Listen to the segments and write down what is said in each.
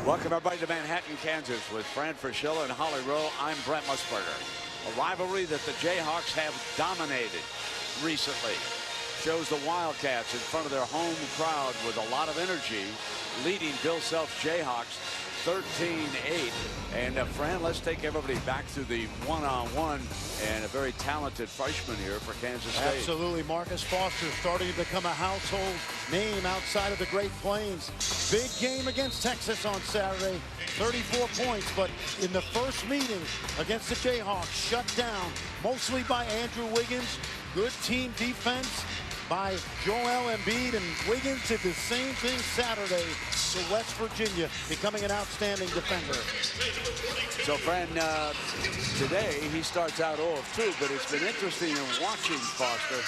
Welcome everybody to Manhattan, Kansas with Fran Fraschilla and Holly Rowe. I'm Brent Musburger. A rivalry that the Jayhawks have dominated recently. Shows the Wildcats in front of their home crowd with a lot of energy, leading Bill Self's Jayhawks 13-8. And Fran, let's take everybody back to the one-on-one and a very talented freshman here for Kansas State. Absolutely. Marcus Foster starting to become a household name outside of the Great Plains. Big game against Texas on Saturday, 34 points, but in the first meeting against the Jayhawks, shut down mostly by Andrew Wiggins. Good team defense by Joel Embiid, and Wiggins did the same thing Saturday to West Virginia, becoming an outstanding defender. So, Fran, today he starts out 0 of 2, but it's been interesting in watching Foster.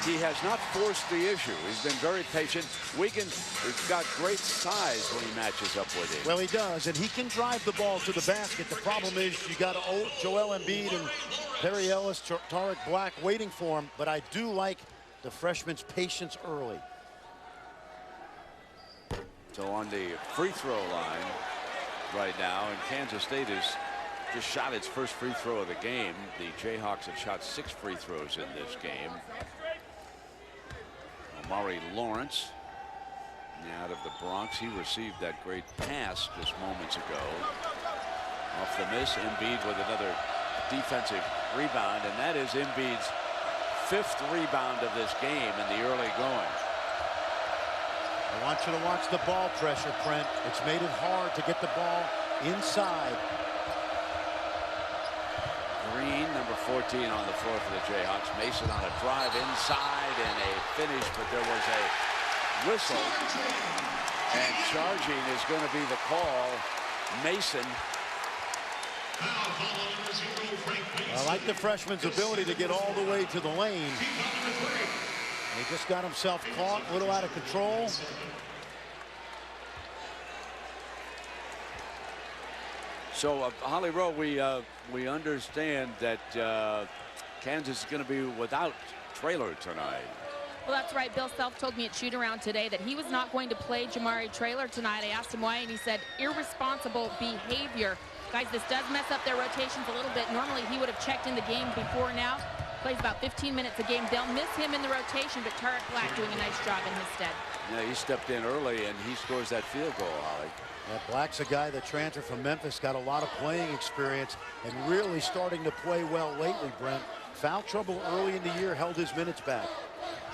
He has not forced the issue. He's been very patient. Wiggins has got great size when he matches up with him. Well, he does, and he can drive the ball to the basket. The problem is you got Joel Embiid and Perry Ellis, Tariq Black waiting for him, but I do like the freshman's patience early. So on the free throw line right now, and Kansas State has just shot its first free throw of the game. The Jayhawks have shot 6 free throws in this game. Omari Lawrence out of the Bronx. He received that great pass just moments ago. Off the miss, Embiid with another defensive rebound, and that is Embiid's 5th rebound of this game in the early going. I want you to watch the ball pressure, Brent. It's made it hard to get the ball inside. Green, number 14 on the floor for the Jayhawks. Mason on a drive inside and a finish, but there was a whistle. And charging is going to be the call. Mason. I like the freshman's ability to get all the way to the lane. He just got himself caught, a little out of control. So, Holly Rowe, we understand that Kansas is going to be without Traylor tonight. Well, that's right. Bill Self told me at shoot-around today that he was not going to play Jamari Traylor tonight. I asked him why, and he said irresponsible behavior. Guys, this does mess up their rotations a little bit. Normally, he would have checked in the game before now. Plays about 15 minutes a game. They'll miss him in the rotation, but Tariq Black doing a nice job in his stead. Yeah, he stepped in early, and he scores that field goal, Holly. Yeah, Black's a guy that transferred from Memphis, got a lot of playing experience, and really starting to play well lately, Brent. Foul trouble early in the year, held his minutes back.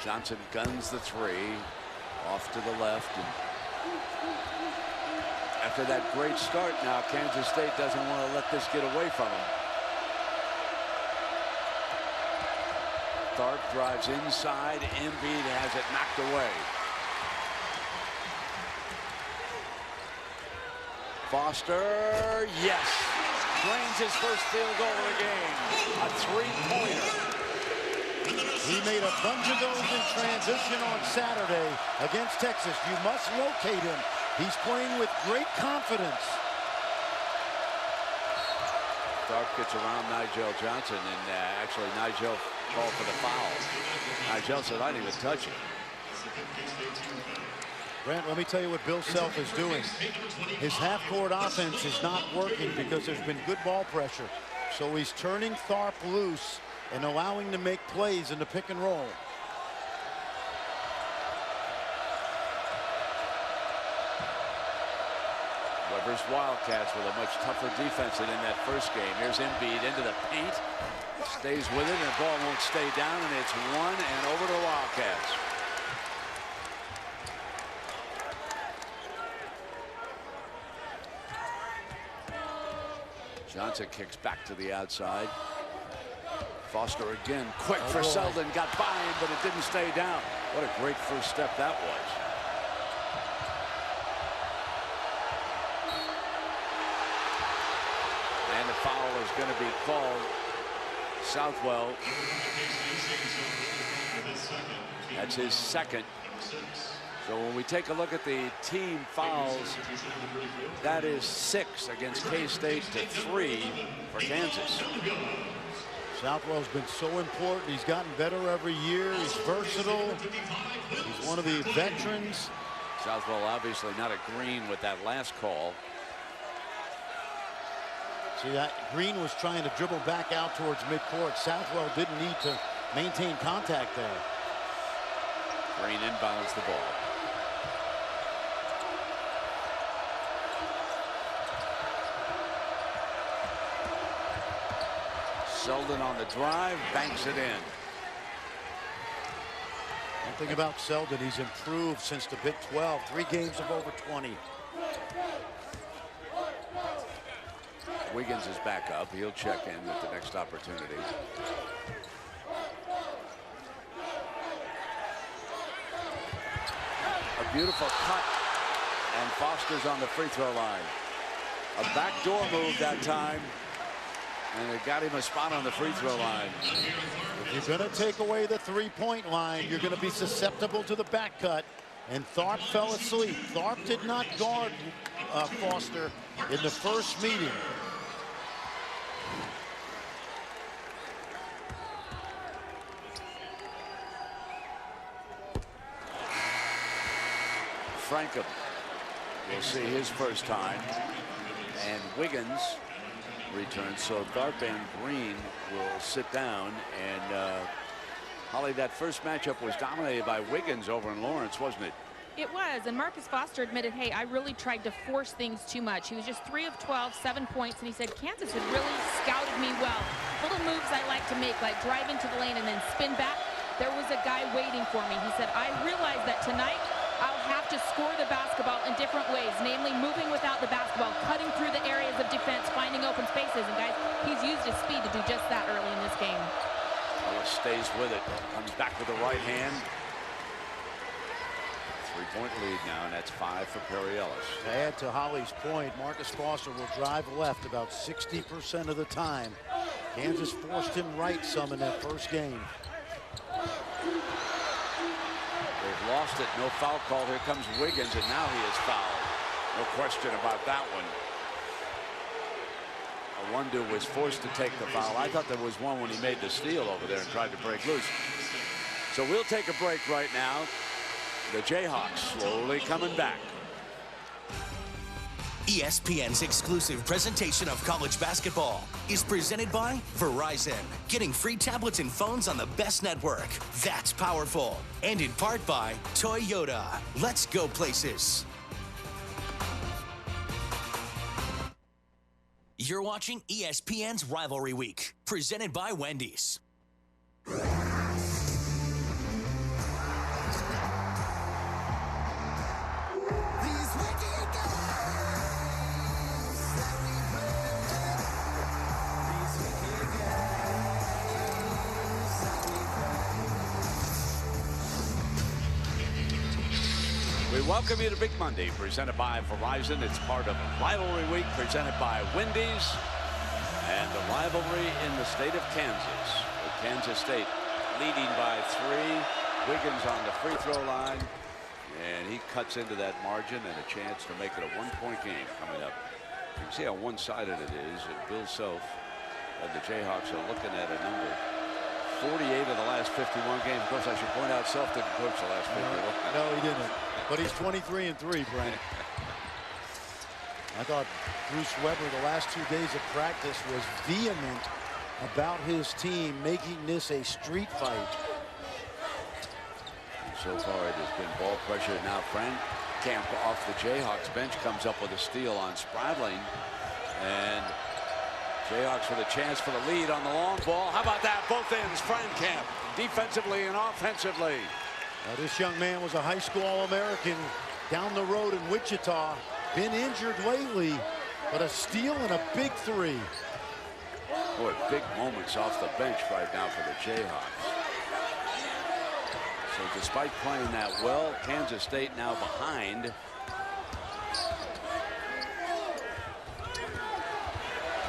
Johnson guns the 3, off to the left. And after that great start now, Kansas State doesn't want to let this get away from him. Tharp drives inside. Embiid has it knocked away. Foster, yes, drains his first field goal of the game. A 3-pointer. He made a bunch of those in transition on Saturday against Texas. You must locate him. He's playing with great confidence. Tharp gets around Nigel Johnson, and actually Nigel called for the foul. Nigel said, I didn't even touch it. Brent, let me tell you what Bill Self is doing. His half-court offense is not working because there's been good ball pressure. So he's turning Tharp loose and allowing him to make plays in the pick and roll. Weber's Wildcats with a much tougher defense than in that first game. Here's Embiid into the paint. Stays with it, and the ball won't stay down, and it's 1 and over to the Wildcats. Johnson kicks back to the outside. Foster again, quick for Selden, got by him, but it didn't stay down. What a great first step that was. And the foul is going to be called. Southwell. That's his second. So when we take a look at the team fouls, that is 6 against K-State to 3 for Kansas. Southwell's been so important. He's gotten better every year. He's versatile. He's one of the veterans. Southwell obviously not agreeing with that last call. See that Green was trying to dribble back out towards midcourt. Southwell didn't need to maintain contact there. Green inbounds the ball. Selden on the drive, banks it in. One thing about Selden, he's improved since the Big 12. 3 games of over 20. Wiggins is back up. He'll check in at the next opportunity. A beautiful cut, and Foster's on the free throw line. A backdoor move that time, and it got him a spot on the free throw line. If you're going to take away the three-point line, you're going to be susceptible to the back cut. And Tharp fell asleep. Tharp did not guard Foster in the first meeting. Frankham will see his first time, and Wiggins returns. So Tharp and Green will sit down. And Holly, that first matchup was dominated by Wiggins over in Lawrence, wasn't it? It was, and Marcus Foster admitted, hey, I really tried to force things too much. He was just 3 of 12, 7 points, and he said Kansas had really scouted me well. Little moves I like to make, like drive into the lane and then spin back. There was a guy waiting for me. He said, I realized that tonight I'll have to score the basketball in different ways, namely moving without the basketball, cutting through the areas of defense, finding open spaces. And guys, he's used his speed to do just that early in this game. Ellis stays with it, comes back with the right hand. 3-point lead now, and that's 5 for Perry Ellis. To add to Holly's point, Marcus Foster will drive left about 60% of the time. Kansas forced him right some in that first game. They've lost it. No foul call. Here comes Wiggins, and now he is fouled. No question about that one. Awundu was forced to take the foul. I thought there was one when he made the steal over there and tried to break loose. So we'll take a break right now. The Jayhawks slowly coming back. ESPN's exclusive presentation of college basketball is presented by Verizon. Getting free tablets and phones on the best network. That's powerful. And in part by Toyota. Let's go places. You're watching ESPN's Rivalry Week, presented by Wendy's. We welcome you to Big Monday, presented by Verizon. It's part of Rivalry Week, presented by Wendy's, and the rivalry in the state of Kansas, with Kansas State leading by 3. Wiggins on the free throw line, and he cuts into that margin, and a chance to make it a 1-point game coming up. You can see how one-sided it is, and Bill Self and the Jayhawks are looking at a number 48 of the last 51 games. Of course, I should point out, Self didn't coach the last 51. No, he didn't. But he's 23-3, Brent. I thought Bruce Weber, the last 2 days of practice, was vehement about his team making this a street fight. And so far, it has been ball pressure. Now, Frank Camp off the Jayhawks bench comes up with a steal on Spradling. And Jayhawks with a chance for the lead on the long ball. How about that? Both ends, Frank Camp, defensively and offensively. Now, this young man was a high school All-American down the road in Wichita. Been injured lately, but a steal and a big 3. Boy, big moments off the bench right now for the Jayhawks. So despite playing that well, Kansas State now behind.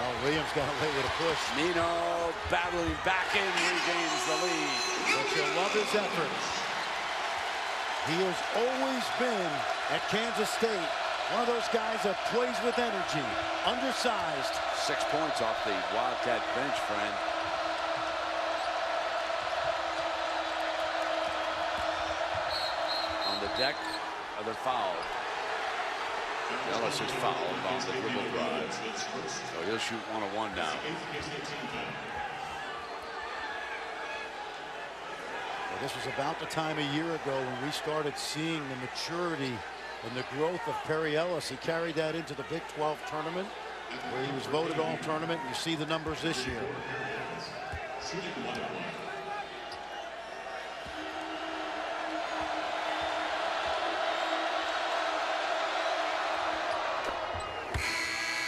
Oh, Williams got away with a push. Nino battling back in, regains the lead. But you'll love his effort. He has always been at Kansas State one of those guys that plays with energy, undersized. 6 points off the Wildcat bench, friend. On the deck, other foul. Ellis is fouled on the dribble drive. So he'll shoot 1-on-1 now. Well, this was about the time a year ago when we started seeing the maturity and the growth of Perry Ellis. He carried that into the Big 12 tournament, where he was voted all tournament. You see the numbers this year.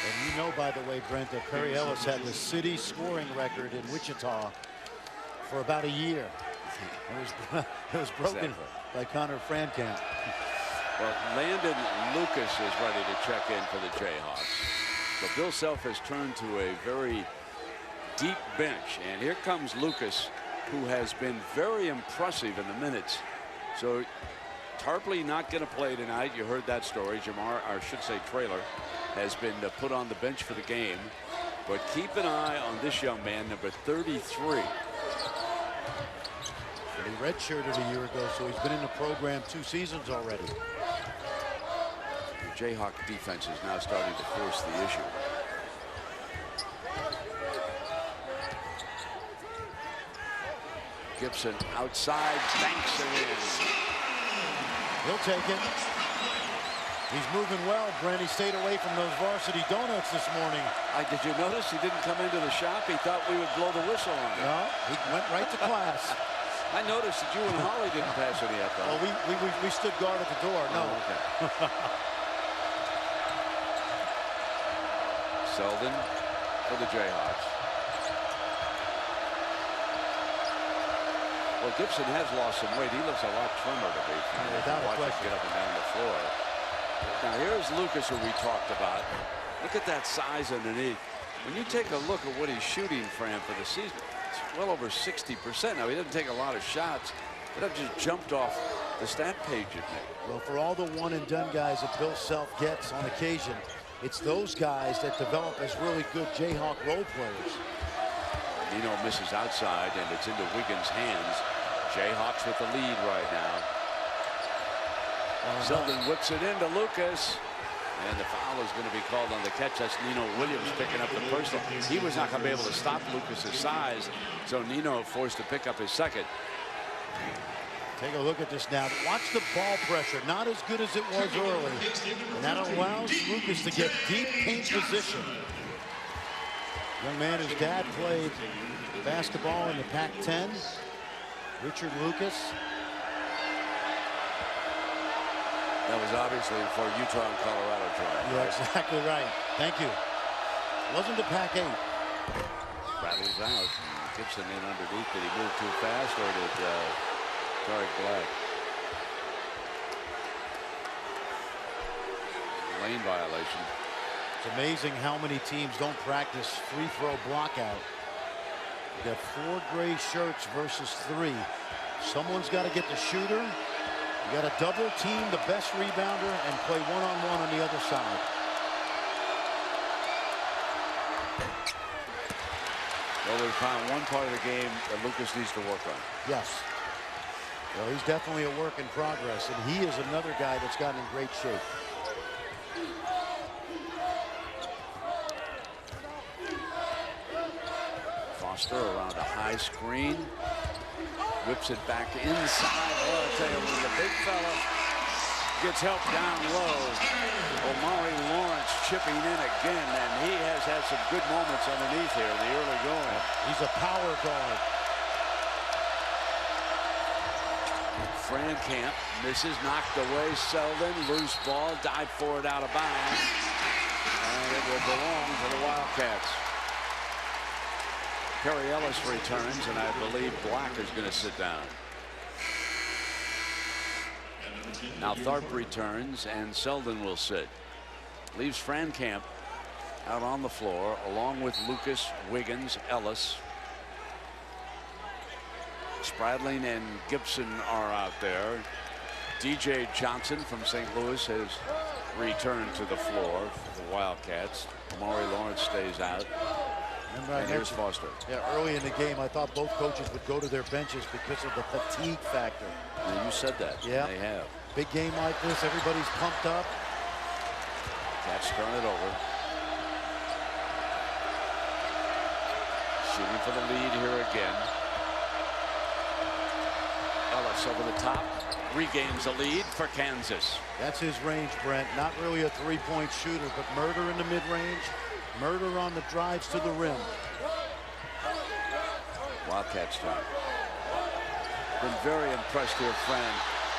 And you know, by the way, Brent, that Perry Ellis had the city scoring record in Wichita for about a year. It was broken by Connor Frankamp. Well, Landon Lucas is ready to check in for the Jayhawks. So Bill Self has turned to a very deep bench. And here comes Lucas, who has been very impressive in the minutes. So Tarpley not going to play tonight. You heard that story. Jamar, or I should say Traylor, has been put on the bench for the game. But keep an eye on this young man, number 33. He redshirted a year ago, so he's been in the program 2 seasons already. The Jayhawk defense is now starting to force the issue. Gibson outside, banks it in. He'll take it. He's moving well, Brent. He stayed away from those varsity donuts this morning. Did you notice he didn't come into the shop? He thought we would blow the whistle on him. No, he went right to class. I noticed that you and Holly didn't pass any up, though. Well, we stood guard at the door. No. Oh, okay. Selden for the Jayhawks. Well, Gibson has lost some weight. He looks a lot trimmer to me. Without a question. Get up and down the floor. Now here's Lucas, who we talked about. Look at that size underneath. When you take a look at what he's shooting, Fran, for the season, it's well over 60%. Now he doesn't take a lot of shots, but I've just jumped off the stat page at me. Well, for all the one-and-done guys that Bill Self gets on occasion, it's those guys that develop as really good Jayhawk role players. Nino misses outside, and it's into Wiggins' hands. Jayhawks with the lead right now. Selden whips it into Lucas, and the foul is going to be called on the catch. That's Nino Williams picking up the personal. He was not going to be able to stop Lucas's size, so Nino forced to pick up his second. Take a look at this now. Watch the ball pressure. Not as good as it was early. And that allows Lucas to get deep paint position. Young man, his dad played basketball in the Pac-10. Richard Lucas. That was obviously for Utah and Colorado trying. You're exactly right. Thank you. Wasn't the Pac-8. Bradley's out. Gibson in underneath. Did he move too fast, or did Tarek Black? Lane violation. It's amazing how many teams don't practice free throw block out. You got 4 gray shirts versus 3. Someone's got to get the shooter. You got to double team the best rebounder and play one-on-one on the other side. Well, we found one part of the game that Lucas needs to work on. Yes. Well, he's definitely a work in progress, and he is another guy that's gotten in great shape. Foster around a high screen. Whips it back inside. Oh, I'll tell you, when the big fella gets help down low, Omari Lawrence chipping in again, and he has had some good moments underneath here in the early going. He's a power guard. Frankamp misses, knocked away. Selden, loose ball, dive for it out of bounds, and it will belong to the Wildcats. Perry Ellis returns, and I believe Black is going to sit down. Now Tharp returns, and Selden will sit. Leaves Frankamp out on the floor, along with Lucas, Wiggins, Ellis. Spradling and Gibson are out there. DJ Johnson from St. Louis has returned to the floor for the Wildcats. Omari Lawrence stays out. And here's Foster. Yeah, early in the game, I thought both coaches would go to their benches because of the fatigue factor. And you said that. Yeah. They have. Big game like this, everybody's pumped up. Wildcats turn it over. Shooting for the lead here again. Ellis over the top. Regains the lead for Kansas. That's his range, Brent. Not really a three-point shooter, but murder in the mid-range. Murder on the drives to the rim. Wildcats turn. Been very impressed here, friend,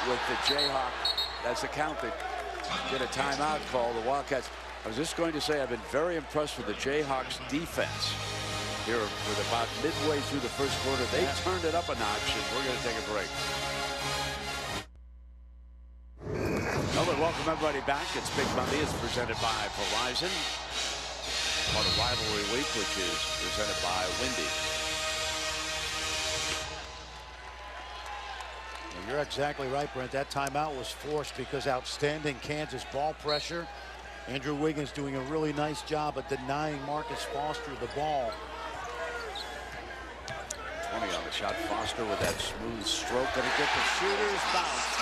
with the Jayhawks. That's the count that get a timeout call. The Wildcats. I was just going to say I've been very impressed with the Jayhawks defense here with about midway through the first quarter. They turned it up a notch, and we're going to take a break. Well, welcome everybody back. It's Big Monday. It's presented by Verizon. Part of Rivalry Week, which is presented by Wendy's. Well, you're exactly right, Brent. That timeout was forced because outstanding Kansas ball pressure. Andrew Wiggins doing a really nice job at denying Marcus Foster the ball. 20 on the shot. Foster with that smooth stroke. Gonna get the shooter's bounce.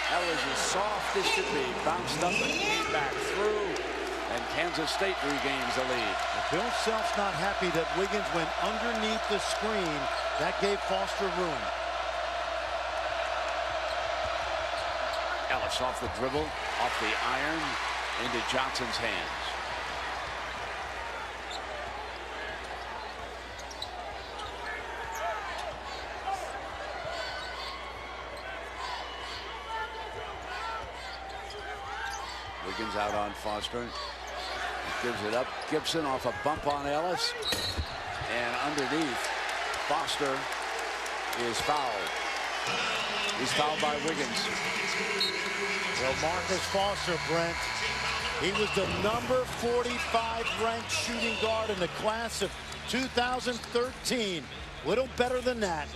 That was as soft as could be. Bounced up and came back through. And Kansas State regains the lead. Bill Self's not happy that Wiggins went underneath the screen. That gave Foster room. Ellis off the dribble, off the iron, into Johnson's hands. Wiggins out on Foster. He gives it up. Gibson off a bump on Ellis. And underneath, Foster is fouled. He's fouled by Wiggins. Well, Marcus Foster, Brent, he was the number 45 ranked shooting guard in the class of 2013. Little better than that.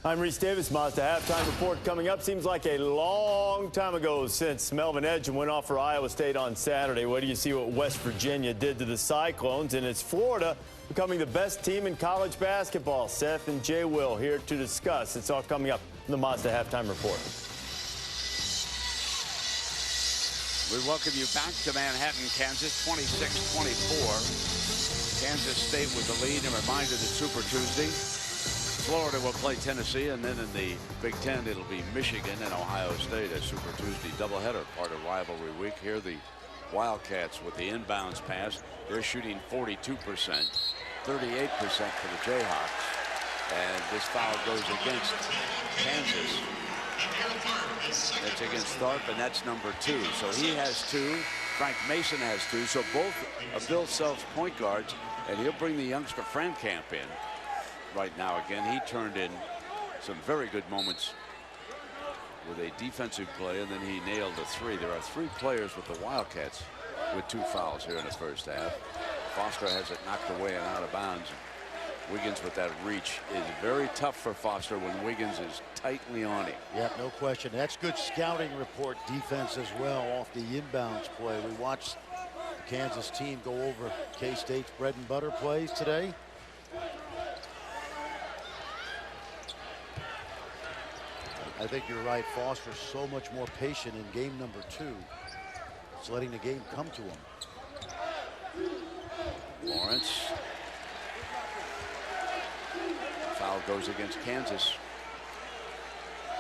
I'm Reese Davis. Mazda halftime report coming up. Seems like a long time ago since Melvin Edge went off for Iowa State on Saturday. What do you see what West Virginia did to the Cyclones? And it's Florida becoming the best team in college basketball. Seth and Jay Will here to discuss. It's all coming up in the Mazda halftime report. We welcome you back to Manhattan, Kansas, 26-24. Kansas State with the lead. And reminder that Super Tuesday, Florida will play Tennessee, and then in the Big Ten, it'll be Michigan and Ohio State, a Super Tuesday doubleheader, part of Rivalry Week. Here, the Wildcats with the inbounds pass. They're shooting 42%, 38% for the Jayhawks. And this foul goes against Kansas. That's against Tharp, and that's number 2. So he has 2. Frank Mason has 2. So both of Bill Self's point guards, and he'll bring the youngster Frankamp in. Right now, again, he turned in some very good moments with a defensive play, and then he nailed the 3. There are 3 players with the Wildcats with 2 fouls here in the first half. Foster has it knocked away and out of bounds. Wiggins with that reach is very tough for Foster when Wiggins is tightly on him. Yep, no question. That's good scouting report defense as well off the inbounds play. We watched the Kansas team go over K-State's bread and butter plays today. I think you're right. Foster's so much more patient in game number 2. It's letting the game come to him. Lawrence. Foul goes against Kansas.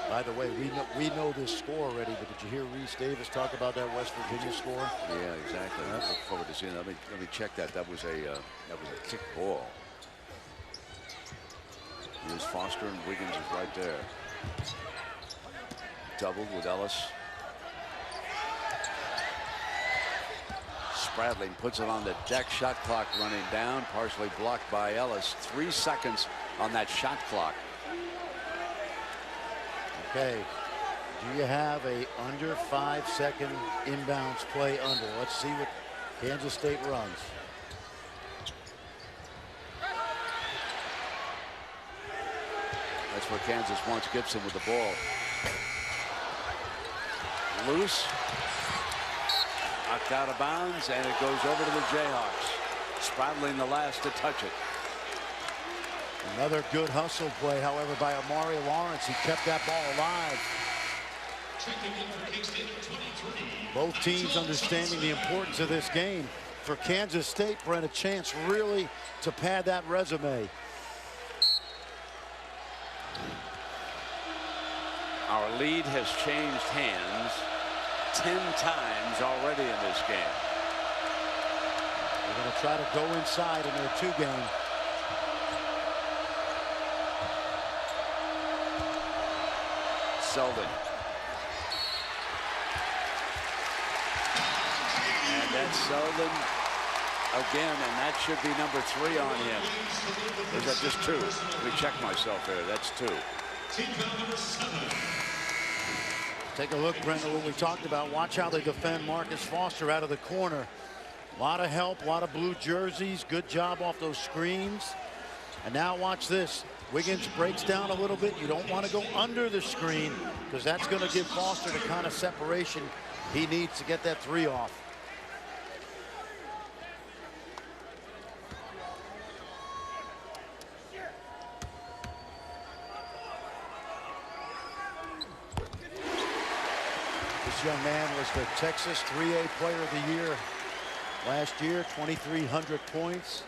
By the way, we know this score already, but did you hear Reese Davis talk about that West Virginia score? Yeah, exactly. I look forward to seeing that. Let me check that. That was a kick ball. Here's Foster, and Wiggins is right there. Doubled with Ellis. Spradling puts it on the deck. Shot clock running down, partially blocked by Ellis. 3 seconds on that shot clock. Okay, do you have a under 5-second inbounds play under? Let's see what Kansas State runs. That's where Kansas wants Gibson with the ball. Loose. Knocked out of bounds, and it goes over to the Jayhawks. Spradling the last to touch it. Another good hustle play, however, by Amari Lawrence. He kept that ball alive. Both teams understanding the importance of this game. For Kansas State, Brent, a chance really to pad that resume. Our lead has changed hands 10 times already in this game. They're going to try to go inside in their 2 game. Selden. And that's Selden again, and that should be number 3 on him. Or is that just 2? Let me check myself there. That's 2. Take a look, Brent, at what we talked about. Watch how they defend Marcus Foster out of the corner. A lot of help, a lot of blue jerseys. Good job off those screens. And now watch this. Wiggins breaks down a little bit. You don't want to go under the screen because that's going to give Foster the kind of separation he needs to get that 3 off. This young man was the Texas 3A Player of the Year last year, 2,300 points.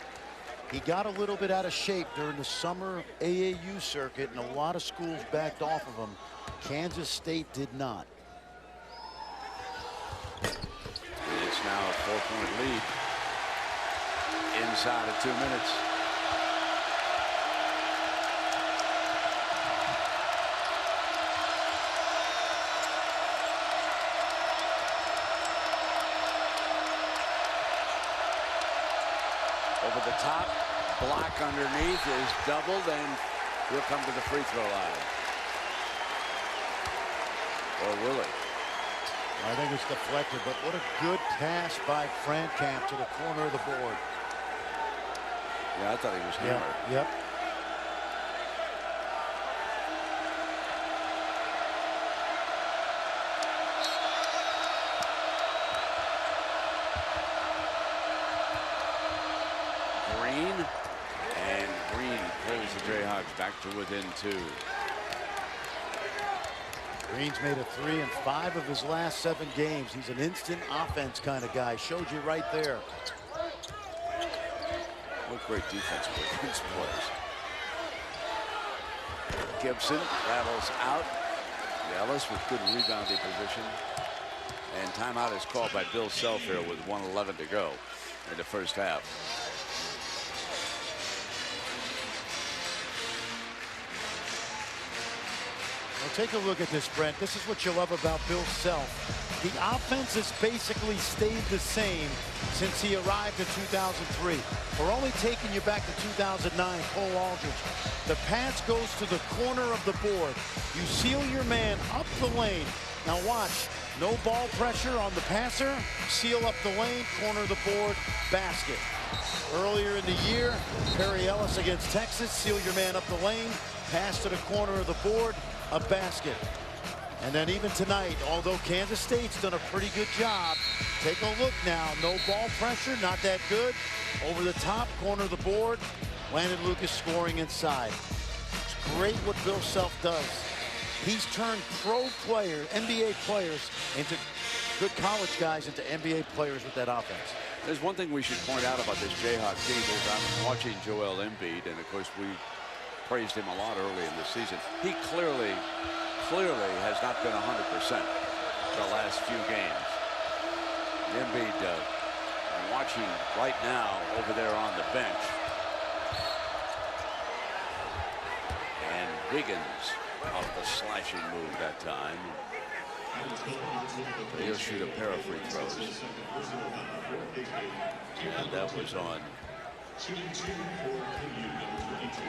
He got a little bit out of shape during the summer AAU circuit, and a lot of schools backed off of him. Kansas State did not. It's now a 4-point lead inside of 2 minutes. Over the top, block underneath is doubled, and he'll come to the free throw line. Or will he? I think it's deflected, but what a good pass by Frankamp to the corner of the board. Yeah, I thought he was hammered. Yep. Green pulls the Jayhawks back to within 2. Green's made a 3 in 5 of his last 7 games. He's an instant offense kind of guy. Showed you right there. What great defense Wiggins plays. Gibson rattles out. Ellis with good rebounding position. And timeout is called by Bill Self here with 1:11 to go in the first half. Well, take a look at this, Brent. This is what you love about Bill Self. The offense has basically stayed the same since he arrived in 2003. We're only taking you back to 2009, Cole Aldridge. The pass goes to the corner of the board. You seal your man up the lane. Now watch, no ball pressure on the passer. Seal up the lane, corner of the board, basket. Earlier in the year, Perry Ellis against Texas, seal your man up the lane, pass to the corner of the board, a basket. And then even tonight, although Kansas State's done a pretty good job, take a look now. No ball pressure, not that good. Over the top, corner of the board. Landon Lucas scoring inside. It's great what Bill Self does. He's turned pro players, NBA players, into good college guys, into NBA players with that offense. There's one thing we should point out about this Jayhawk team is I'm watching Joel Embiid, and of course we praised him a lot early in the season. He clearly has not been 100% the last few games. Embiid I'm watching right now over there on the bench. And Wiggins off the slashing move that time. But he'll shoot a pair of free throws. And that was on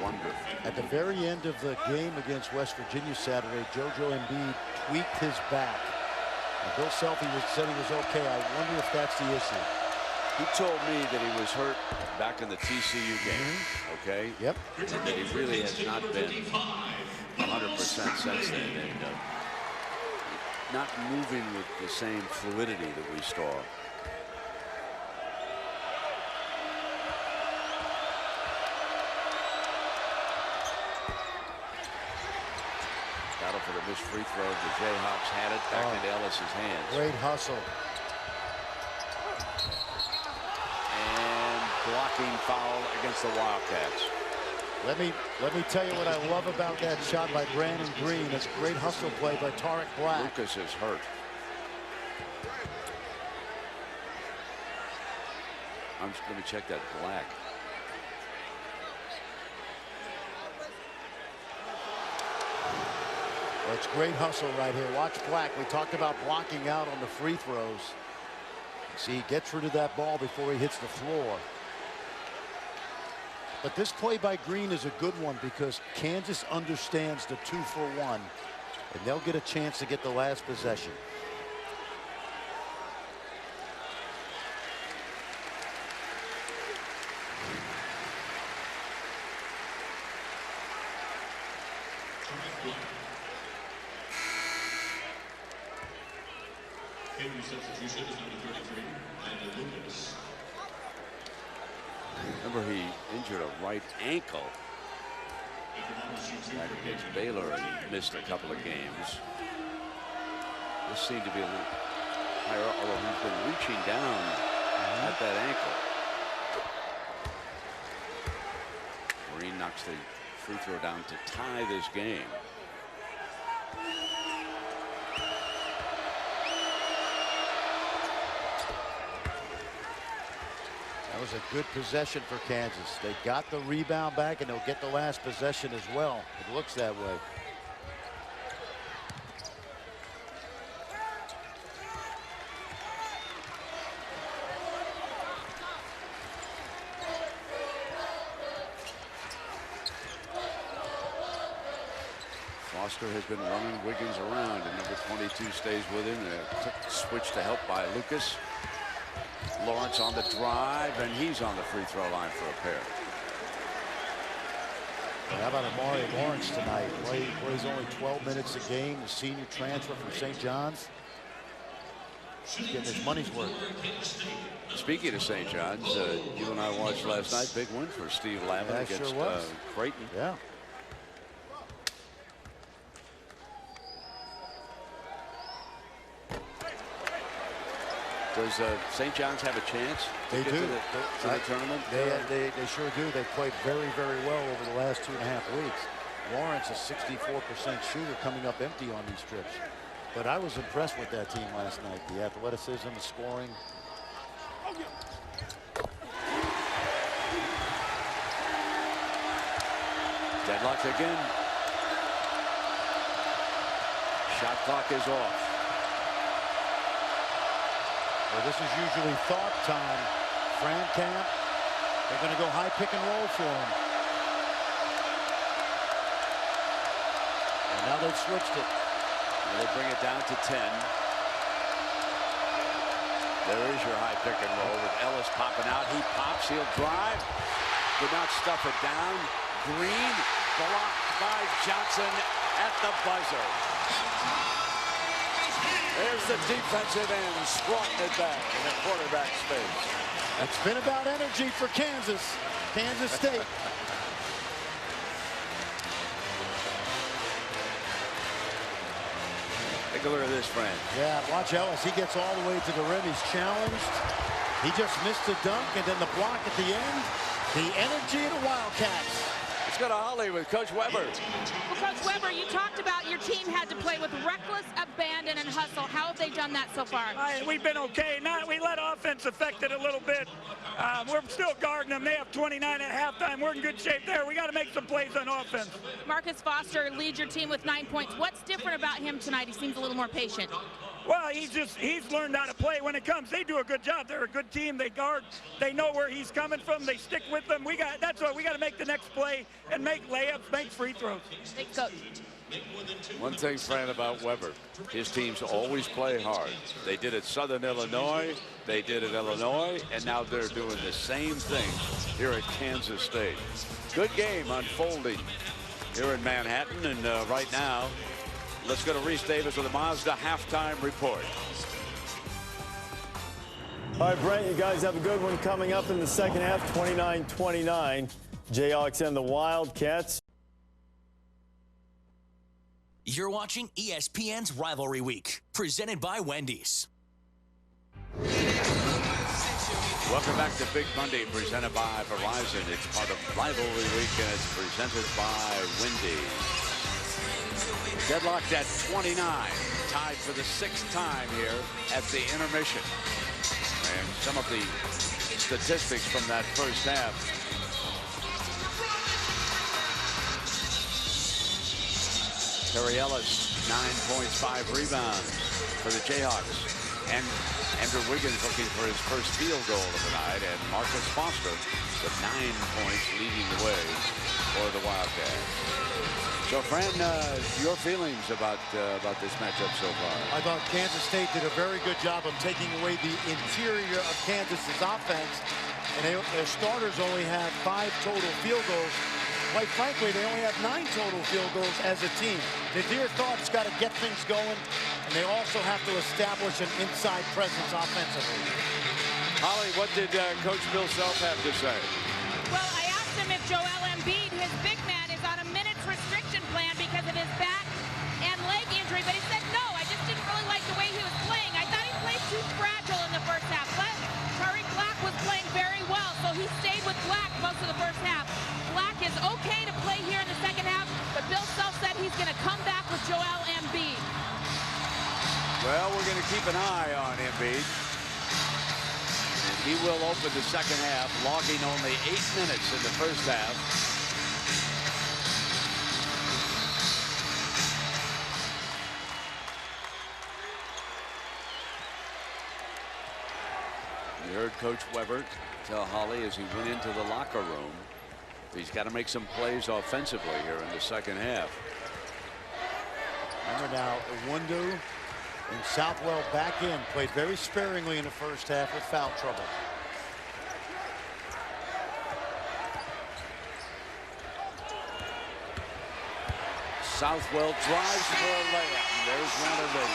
wonderful. At the very end of the game against West Virginia Saturday, JoJo Embiid tweaked his back. And Bill Self said he was okay. I wonder if that's the issue. He told me that he was hurt back in the TCU game. Okay. Yep. And that he really has not been 100% since then. And not moving with the same fluidity that we saw. Battle for the missed free throw. The Jayhawks had it back into Ellis's hands. Great hustle. And blocking foul against the Wildcats. Let me tell you what I love about that shot by Brandon Green. It's a great hustle play by Tarek Black. Lucas is hurt. I'm just going to check that Black. Well, it's great hustle right here. Watch Black. We talked about blocking out on the free throws. See, he gets rid of that ball before he hits the floor. But this play by Green is a good one because Kansas understands the 2-for-1, and they'll get a chance to get the last possession. Substitution is number 33, and Lucas. Remember, he injured a right ankle back against Baylor and missed a couple of games. This seemed to be a little higher, although he's been reaching down at that ankle. Green knocks the free throw down to tie this game. That was a good possession for Kansas. They got the rebound back, and they'll get the last possession as well. It looks that way. Foster has been running Wiggins around, and number 22 stays with him. Switch to help by Lucas. Lawrence on the drive, and he's on the free throw line for a pair. How about Amari Lawrence tonight? Plays only 12 minutes a game. The senior transfer from St. John's. He's getting his money's worth. Speaking of St. John's, you and I watched last night. Big win for Steve Lavin against Creighton. Yeah. Does St. John's have a chance to get to the tournament? They sure do. They played very, very well over the last 2.5 weeks. Lawrence, a 64% shooter, coming up empty on these trips. But I was impressed with that team last night. The athleticism, the scoring. Deadlocked again. Shot clock is off. Well, this is usually thought time. Fran Camp, they're going to go high pick and roll for him. And now they've switched it. And they bring it down to 10. There is your high pick and roll with Ellis popping out. He pops, he'll drive. Could not stuff it down. Green blocked by Johnson at the buzzer. There's the defensive end, squatting it back in the quarterback space. It's been about energy for Kansas State. Take a look at this, Fran. Yeah, watch Ellis. He gets all the way to the rim. He's challenged. He just missed the dunk, and then the block at the end. The energy of the Wildcats. Let's go to Holly with Coach Weber. Well, Coach Weber, you talked about your team had to play with reckless abandon and hustle. How have they done that so far? We've been okay. We let offense affect it a little bit. We're still guarding them. They have 29 at halftime. We're in good shape there. We got to make some plays on offense. Marcus Foster leads your team with 9 points. What's different about him tonight? He seems a little more patient. Well, he's learned how to play when it comes. They do a good job. They're a good team. They guard. They know where he's coming from. They stick with them. That's why we got to make the next play and make layups, make free throws. Thanks, Coach. One thing, Fran, about Weber, his teams always play hard. They did it Southern Illinois, they did it Illinois, and now they're doing the same thing here at Kansas State. Good game unfolding here in Manhattan, and right now, let's go to Reese Davis with a Mazda halftime report. All right, Brent, you guys have a good one coming up in the second half, 29-29. Jayhawks and the Wildcats. You're watching ESPN's Rivalry Week, presented by Wendy's. Welcome back to Big Monday, presented by Verizon. It's part of Rivalry Week, and it's presented by Wendy's. Deadlocked at 29, tied for the 6th time here at the intermission. And some of the statistics from that first half. Terry Ellis, 9 points, 5 rebounds for the Jayhawks. And Andrew Wiggins looking for his first field goal of the night. And Marcus Foster with 9 points leading the way for the Wildcats. So, Fran, your feelings about this matchup so far? I thought Kansas State did a very good job of taking away the interior of Kansas's offense. And their starters only had 5 total field goals. Quite frankly, they only have 9 total field goals as a team. Nadir Thought's got to get things going, and they also have to establish an inside presence offensively. Holly, what did Coach Bill Self have to say? Well, I asked him if Joel Embiid, his big man, is on a minutes restriction plan because of his back and leg injury, but he said no. I just didn't really like the way he was playing. I thought he played too fragile in the first half, but Tariq Black was playing very well, so he stayed with Black most of the first half. Black is okay to play here in the second half, but Bill Self said he's going to come back with Joel Embiid. Well, we're going to keep an eye on Embiid. And he will open the second half, logging only 8 minutes in the first half. You heard Coach Weber tell Holly as he went into the locker room, he's got to make some plays offensively here in the second half. Remember now, Iwundu and Southwell back in, played very sparingly in the first half with foul trouble. Southwell drives for a layup. And there's one of the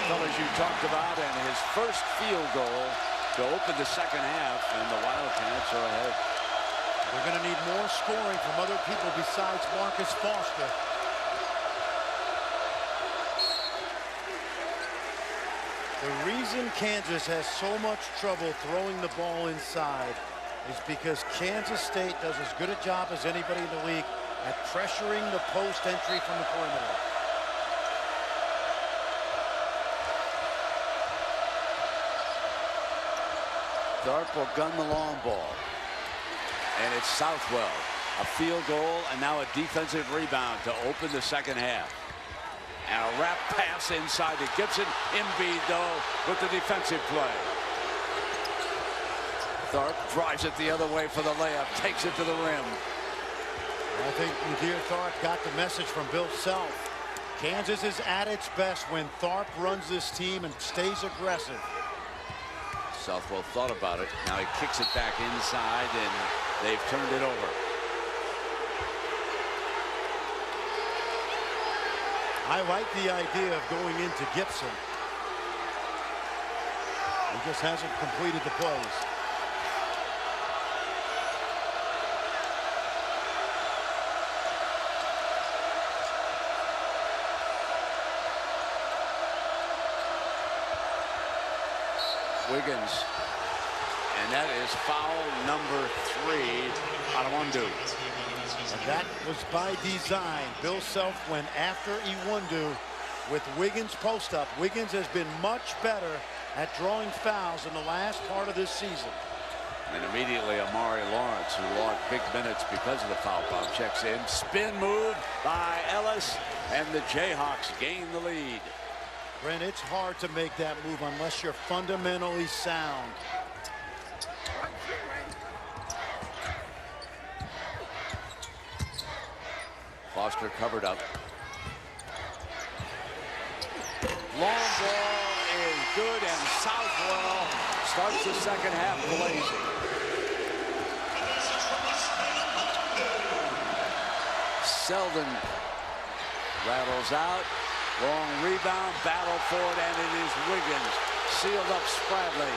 fellas you talked about, and his first field goal to open the second half, and the Wildcats are ahead. They're going to need more scoring from other people besides Marcus Foster. The reason Kansas has so much trouble throwing the ball inside is because Kansas State does as good a job as anybody in the league at pressuring the post entry from the perimeter. Tharp will gun the long ball. And it's Southwell. A field goal and now a defensive rebound to open the second half. And a wrap pass inside to Gibson. Embiid, though, with the defensive play. Tharp drives it the other way for the layup. Takes it to the rim. I think Nadir Tharp got the message from Bill Self. Kansas is at its best when Tharp runs this team and stays aggressive. Southwell thought about it. Now he kicks it back inside, and they've turned it over. I like the idea of going into Gibson. He just hasn't completed the plays. Wiggins, and that is foul number 3 on Iwundu. And that was by design. Bill Self went after Iwundu with Wiggins post up. Wiggins has been much better at drawing fouls in the last part of this season. And immediately Amari Lawrence, who logged big minutes because of the foul ball, checks in. Spin move by Ellis, and the Jayhawks gain the lead. Brent, it's hard to make that move unless you're fundamentally sound. Foster covered up. Long ball is good, and Southwell starts the second half blazing. Selden rattles out. Long rebound, battle for it, and it is Wiggins. Sealed up Spradley.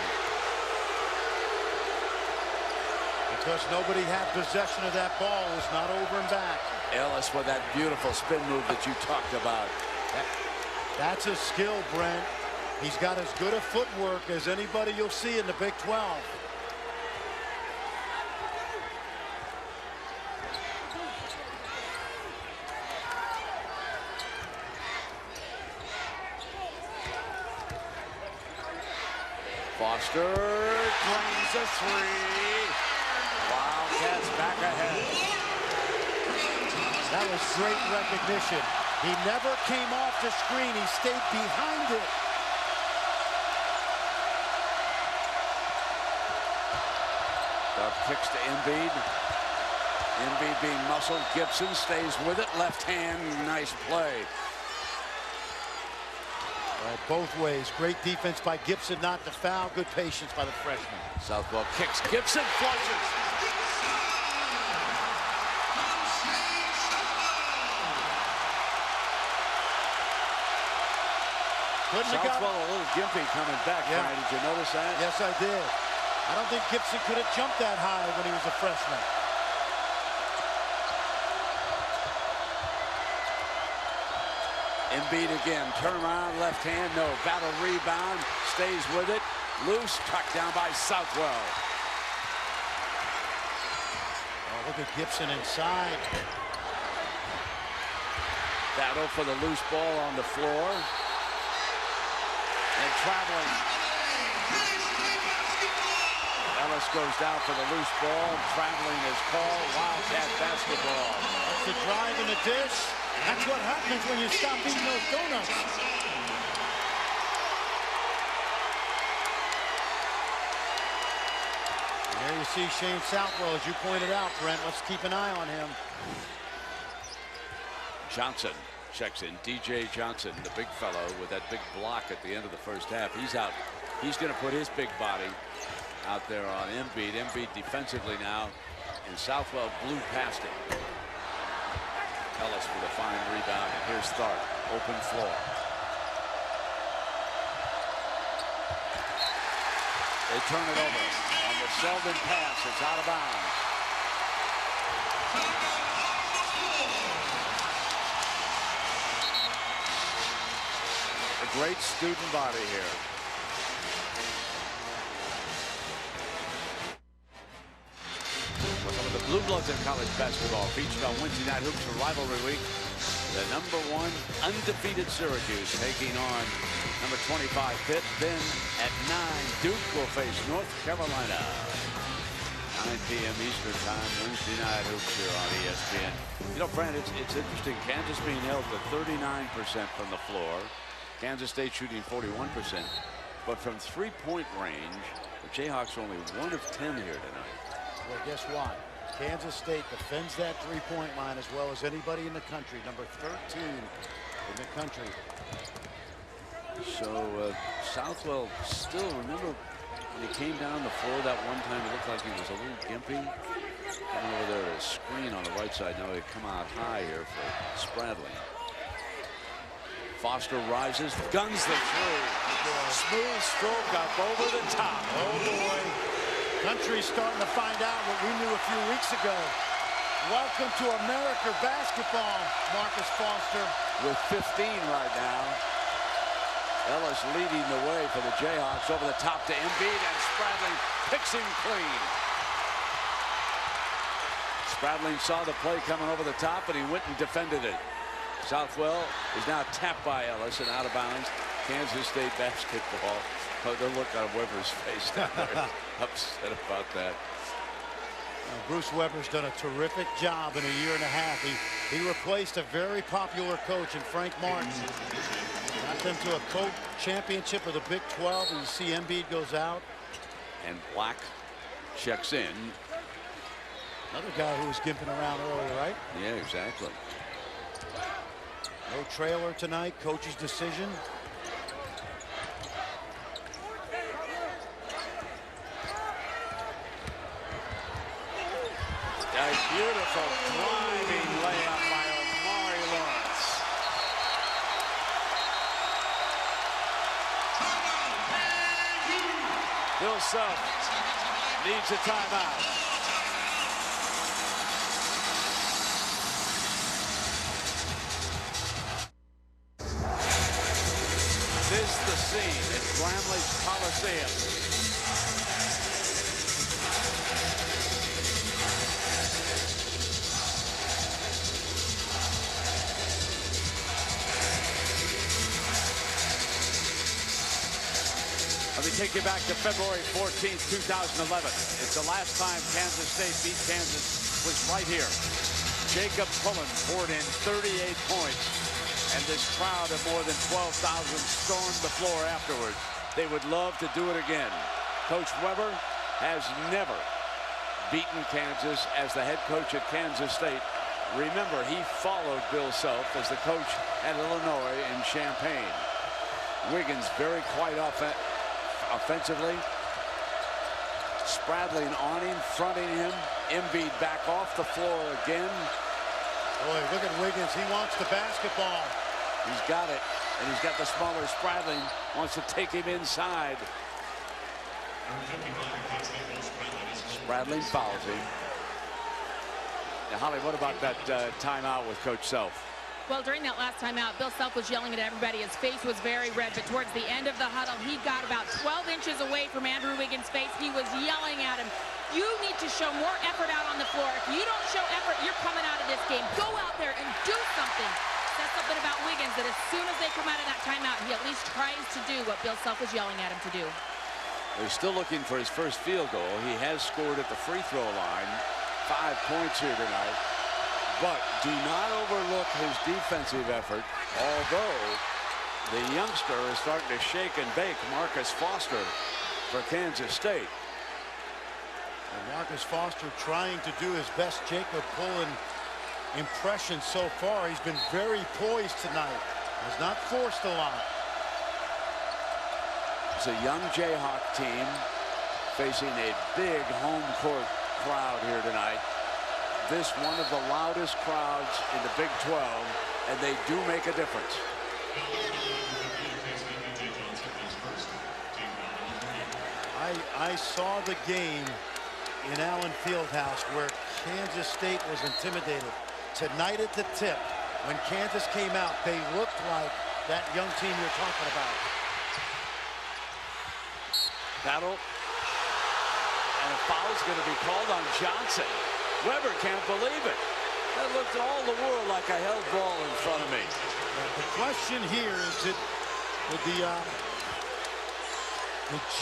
Because nobody had possession of that ball, it was not over and back. Ellis with that beautiful spin move that you talked about. That's a skill, Brent. He's got as good a footwork as anybody you'll see in the Big 12. Foster drains a three. Wildcats back ahead. That was great recognition. He never came off the screen. He stayed behind it. Dove kicks to Embiid. Embiid being muscled. Gibson stays with it. Left hand. Nice play. Both ways. Great defense by Gibson not to foul. Good patience by the freshman. Southwell kicks. Gibson flushes. Southwell a little gimpy coming back. Yeah. Brian, did you notice that? Yes, I did. I don't think Gibson could have jumped that high when he was a freshman. Embiid again. Turn around, left hand, no. Battle rebound. Stays with it. Loose. Tucked down by Southwell. Oh, look at Gibson inside. Battle for the loose ball on the floor. And traveling. Ellis goes down for the loose ball. Traveling is called. Wildcat basketball. That's the drive and the dish. That's what happens when you stop eating those donuts. And there you see Shane Southwell, as you pointed out, Brent. Let's keep an eye on him. Johnson checks in. DJ Johnson, the big fellow with that big block at the end of the first half. He's out. He's going to put his big body out there on Embiid. Embiid defensively now, and Southwell blew past him. Ellis with a fine rebound. And here's Tharp. Open floor. They turn it over. On the Selden pass, it's out of bounds. A great student body here. Some of the Blue Bloods in college basketball featured on Wednesday Night Hoops for Rivalry Week. The #1 undefeated Syracuse taking on number 25 Pitt. Then at 9, Duke will face North Carolina. 9 p.m. Eastern Time, Wednesday Night Hoops here on ESPN. You know, Fran, it's interesting. Kansas being held to 39% from the floor. Kansas State shooting 41%. But from three-point range, the Jayhawks are only 1 of 10 here tonight. Well, guess what? Kansas State defends that three-point line as well as anybody in the country. Number 13 in the country. So Southwell still, remember when he came down the floor that one time, it looked like he was a little gimpy. Coming over there to screen on the right side. Now they come out high here for Spradling. Foster rises, guns the three. Smooth stroke up over the top. Oh boy. Country's starting to find out what we knew a few weeks ago. Welcome to America basketball, Marcus Foster. With 15 right now. Ellis leading the way for the Jayhawks over the top to Embiid, and Spradling picks him clean. Spradling saw the play coming over the top, and he went and defended it. Southwell is now tapped by Ellis and out of bounds. Kansas State basketball. Oh, the look on Weber's face down there. Upset about that. Bruce Weber's done a terrific job in a year and a half. He replaced a very popular coach in Frank Martin. Got them to a co-championship of the Big 12. And you see Embiid goes out. And Black checks in. Another guy who was gimping around earlier, right? Yeah, exactly. No trailer tonight. Coach's decision. A beautiful driving layup by Omari Lawrence. Bill Self needs a timeout. this the scene at Bramlage Coliseum? Let me take you back to February 14th, 2011. It's the last time Kansas State beat Kansas was right here. Jacob Pullen poured in 38 points, and this crowd of more than 12,000 stormed the floor afterwards. They would love to do it again. Coach Weber has never beaten Kansas as the head coach at Kansas State. Remember, he followed Bill Self as the coach at Illinois in Champaign. Wiggins very quiet offensively. Spradling on him, fronting him. Embiid back off the floor again. Boy, look at Wiggins. He wants the basketball. He's got it, and he's got the smaller Spradling. Wants to take him inside. Spradling fouls him. Now, Holly, what about that timeout with Coach Self? Well, during that last timeout, Bill Self was yelling at everybody. His face was very red, but towards the end of the huddle, he got about 12 inches away from Andrew Wiggins' face. He was yelling at him. You need to show more effort out on the floor. If you don't show effort, you're coming out of this game. Go out there and do something. Says something about Wiggins that as soon as they come out of that timeout, he at least tries to do what Bill Self was yelling at him to do. They're still looking for his first field goal. He has scored at the free throw line. 5 points here tonight. But do not overlook his defensive effort, although the youngster is starting to shake and bake. Marcus Foster for Kansas State. And Marcus Foster trying to do his best Jacob Pullen impression so far. He's been very poised tonight. Has not forced a lot. It's a young Jayhawk team facing a big home court crowd here tonight. This one of the loudest crowds in the Big 12, and they do make a difference. I saw the game in Allen Fieldhouse where Kansas State was intimidated. Tonight at the tip, when Kansas came out, they looked like that young team you're talking about. Battle. And a foul's going to be called on Johnson. Weber can't believe it. That looked all the world like a held ball in front of me. The question here is, did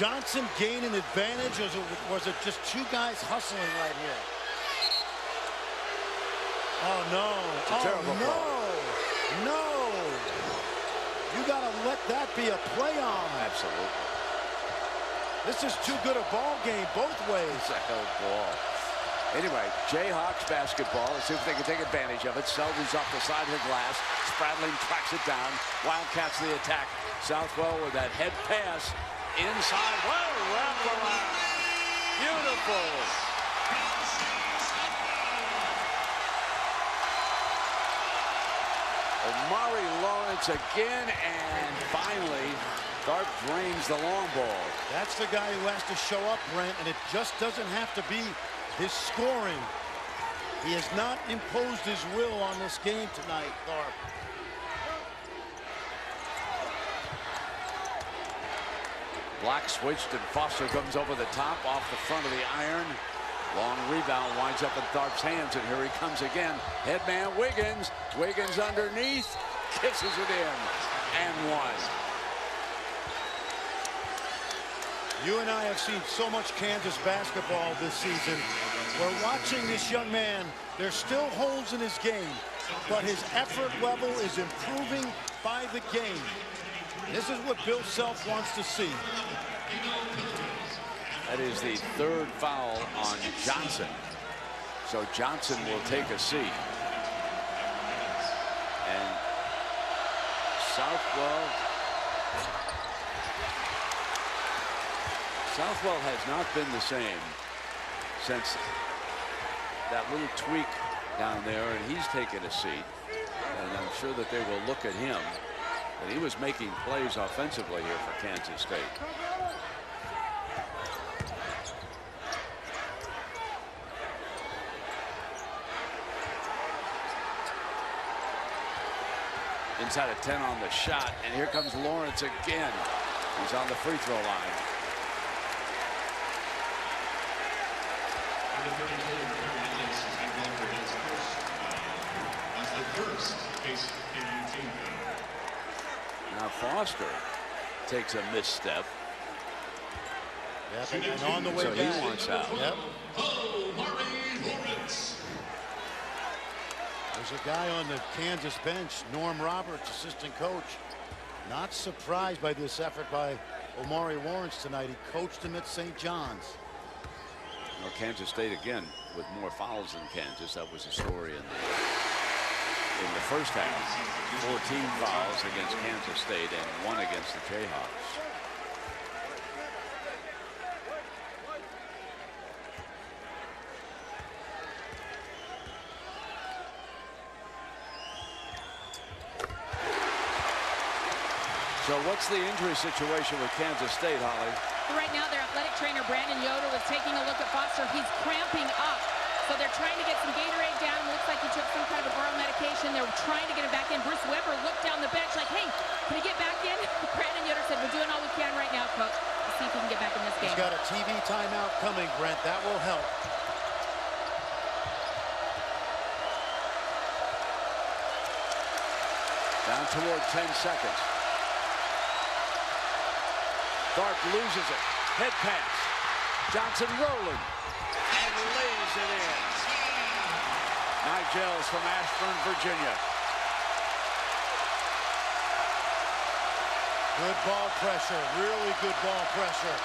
Johnson gain an advantage, or was it just two guys hustling right here? Oh, no. It's a terrible call. No. You got to let that be a play on. Absolutely. This is too good a ball game both ways. It's a held ball. Anyway, Jayhawks basketball. Let's see if they can take advantage of it. Selden's off the side of the glass. Spradling tracks it down. Wildcats the attack. Southwell with that head pass. Inside. Whoa, wrap around. Beautiful. Omari Lawrence again, and finally, Tharp drains the long ball. That's the guy who has to show up, Brent, and it just doesn't have to be his scoring. He has not imposed his will on this game tonight, Tharp. Black switched, and Foster comes over the top off the front of the iron. Long rebound winds up in Tharp's hands, and here he comes again. Headman Wiggins. Wiggins underneath. Kisses it in. And one. You and I have seen so much Kansas basketball this season. We're watching this young man. There's still holes in his game, but his effort level is improving by the game. This is what Bill Self wants to see. That is the third foul on Johnson. So Johnson will take a seat. And Southwell has not been the same since that little tweak down there, and he's taken a seat. And I'm sure that they will look at him. But he was making plays offensively here for Kansas State. inside of 10 on the shot. And here comes Lawrence again. He's on the free throw line. Now Foster takes a misstep. Yep, and on the way so back. He wants out. Yep. There's a guy on the Kansas bench, Norm Roberts, assistant coach. Not surprised by this effort by Omari Lawrence tonight. He coached him at St. John's. Well, Kansas State again with more fouls than Kansas. That was the story in the first half. 14 fouls against Kansas State and 1 against the Jayhawks. So what's the injury situation with Kansas State, Holly? Right now, their athletic trainer, Brandon Yodel, is taking a look at Foster. He's cramping up. So they're trying to get some Gatorade down. Looks like he took some kind of oral medication. They're trying to get him back in. Bruce Weber looked down the bench like, hey, can he get back in? Brandon Yodel said, we're doing all we can right now, coach. Let's see if he can get back in this game. He's got a TV timeout coming, Brent. That will help. Down toward 10 seconds. Tharp loses it. Head pass. Johnson rolling. And lays it in. Nigels from Ashburn, Virginia. Good ball pressure. Really good ball pressure.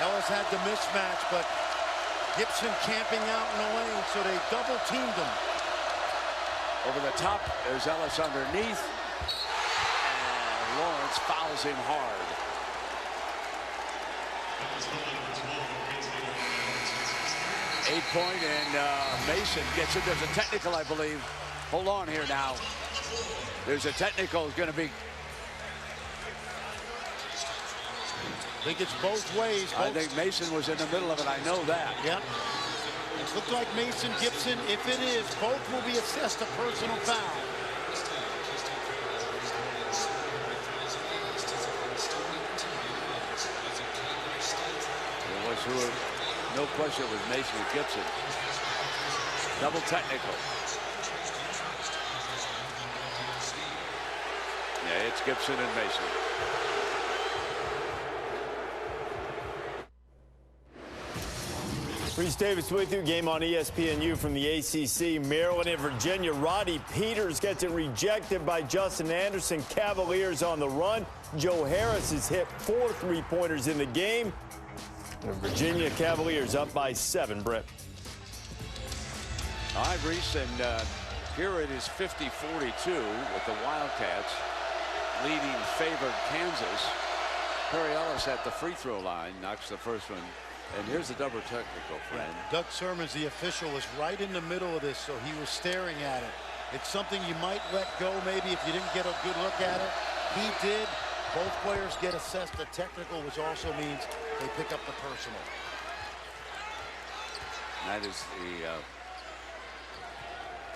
Ellis had the mismatch, but Gibson camping out in the lane, so they double teamed him. Over the top, there's Ellis underneath. And Lawrence fouls him hard. Eight-point, and Mason gets it. There's a technical, I believe. Hold on here now. There's a technical. It's going to be. I think it's both ways. I think Mason was in the middle of it. I know that. Yep. It looked like Mason Gibson. If it is, both will be assessed a personal foul. It was no question it was Mason and Gibson. Double technical. Yeah, it's Gibson and Mason. Reese Davis with you. Game on ESPNU from the ACC. Maryland and Virginia. Roddy Peters gets it rejected by Justin Anderson. Cavaliers on the run. Joe Harris has hit 4 3-pointers in the game. The Virginia Cavaliers up by 7, Brett. All right, Reese, and here it is 50-42 with the Wildcats leading favored Kansas. Perry Ellis at the free throw line knocks the first one. And here's the double technical, friend. Doug Sermons, the official, was right in the middle of this, so he was staring at it. It's something you might let go maybe if you didn't get a good look at it. He did. Both players get assessed a technical, which also means they pick up the personal. And that is the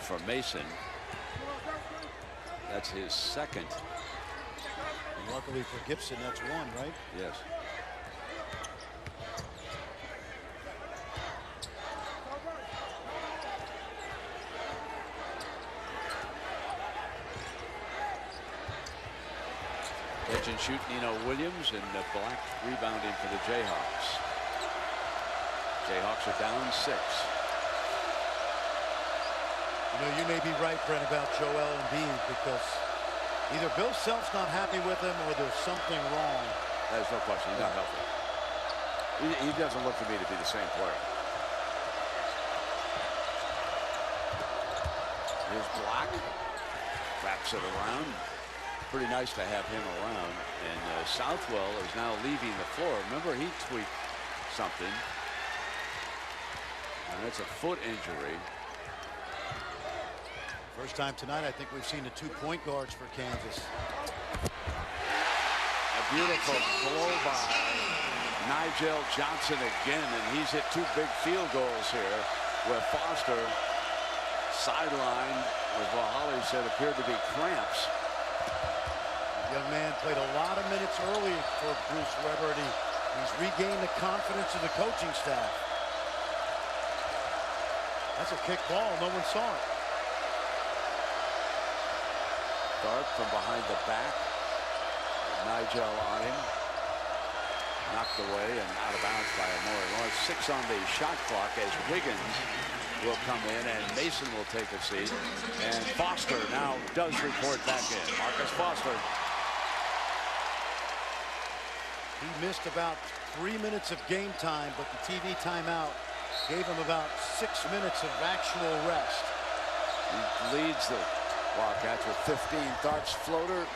for Mason. That's his second. And luckily for Gibson, that's 1, right? Yes. Catch and shoot Nino Williams, and Black rebounding for the Jayhawks. Jayhawks are down 6. You know, you may be right, Brent, about Joel Embiid, because either Bill Self's not happy with him or there's something wrong. There's no question. He's not healthy. He doesn't look to me to be the same player. Here's Black. Wraps it around. Pretty nice to have him around. And Southwell is now leaving the floor. Remember, he tweaked something. And it's a foot injury. First time tonight, I think we've seen the 2 point guards for Kansas. A beautiful blow by Nigel Johnson again, and he's hit 2 big field goals here, where Foster sidelined with what Holly said appeared to be cramps. Young man played a lot of minutes early for Bruce Weber, and he's regained the confidence of the coaching staff. That's a kick ball. No one saw it. Dart from behind the back. Nigel on him. Knocked away and out of bounds by Amore Lawrence. 6 on the shot clock as Wiggins will come in and Mason will take a seat. And Foster now does report back in. Marcus Foster. He missed about 3 minutes of game time, but the TV timeout gave him about 6 minutes of actual rest. He leads the Wildcats with 15. Darts floater.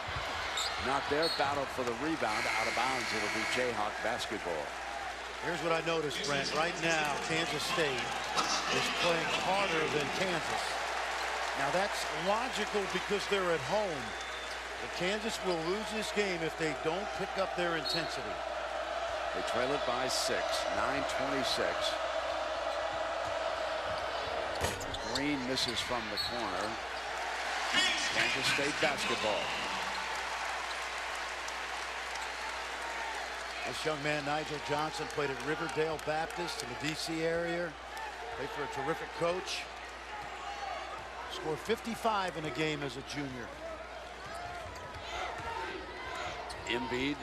Not there. Battle for the rebound. Out of bounds. It'll be Jayhawk basketball. Here's what I noticed, Brent. Right now, Kansas State is playing harder than Kansas. Now, that's logical because they're at home. But Kansas will lose this game if they don't pick up their intensity. They trail it by 6. 9:26. Green misses from the corner. Kansas State basketball. This young man, Nigel Johnson, played at Riverdale Baptist in the D.C. area. Played for a terrific coach. Scored 55 in a game as a junior. Embiid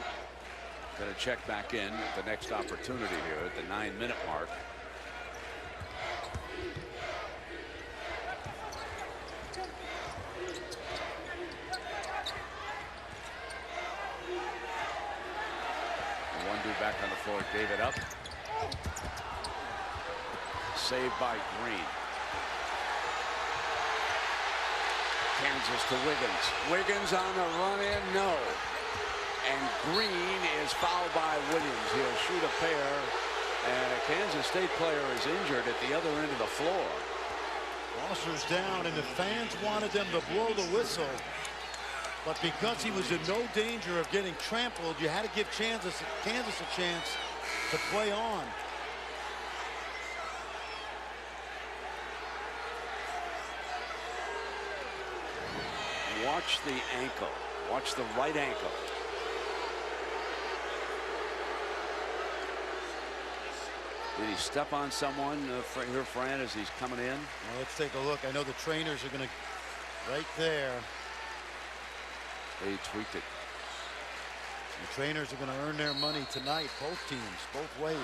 going to check back in at the next opportunity here at the 9-minute mark. One dude back on the floor gave it up. Saved by Green. Kansas to Wiggins. Wiggins on the run in, no. And Green is fouled by Williams. He'll shoot a pair, and a Kansas State player is injured at the other end of the floor. Foster's down, and the fans wanted them to blow the whistle. But because he was in no danger of getting trampled, you had to give Kansas a chance to play on. Watch the ankle. Watch the right ankle. Did he step on someone here, Fran, as he's coming in? Well, let's take a look. I know the trainers are going to, right there. They tweaked it. The trainers are going to earn their money tonight, both teams, both ways.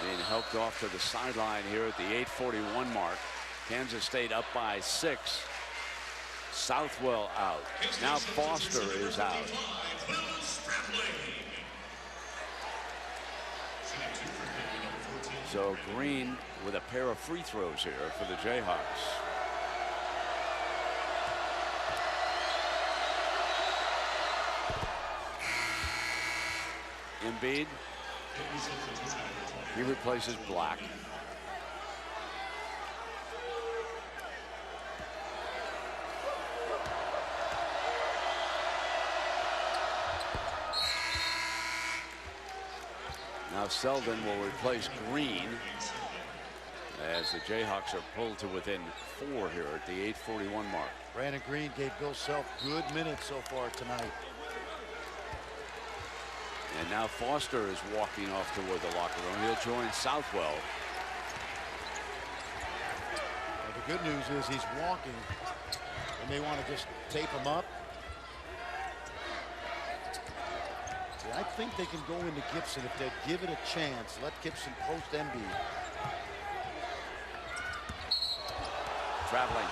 Being helped off to the sideline here at the 8:41 mark. Kansas State up by 6. Southwell out. Now Foster is out. So Green with a pair of free throws here for the Jayhawks. Embiid. He replaces Black. Now Selden will replace Green as the Jayhawks are pulled to within 4 here at the 8:41 mark. Brandon Green gave Bill Self good minutes so far tonight. And now Foster is walking off toward the locker room. He'll join Southwell. Well, the good news is he's walking. They may want to just tape him up. See, I think they can go into Gibson if they give it a chance. Let Gibson post Embiid. Traveling.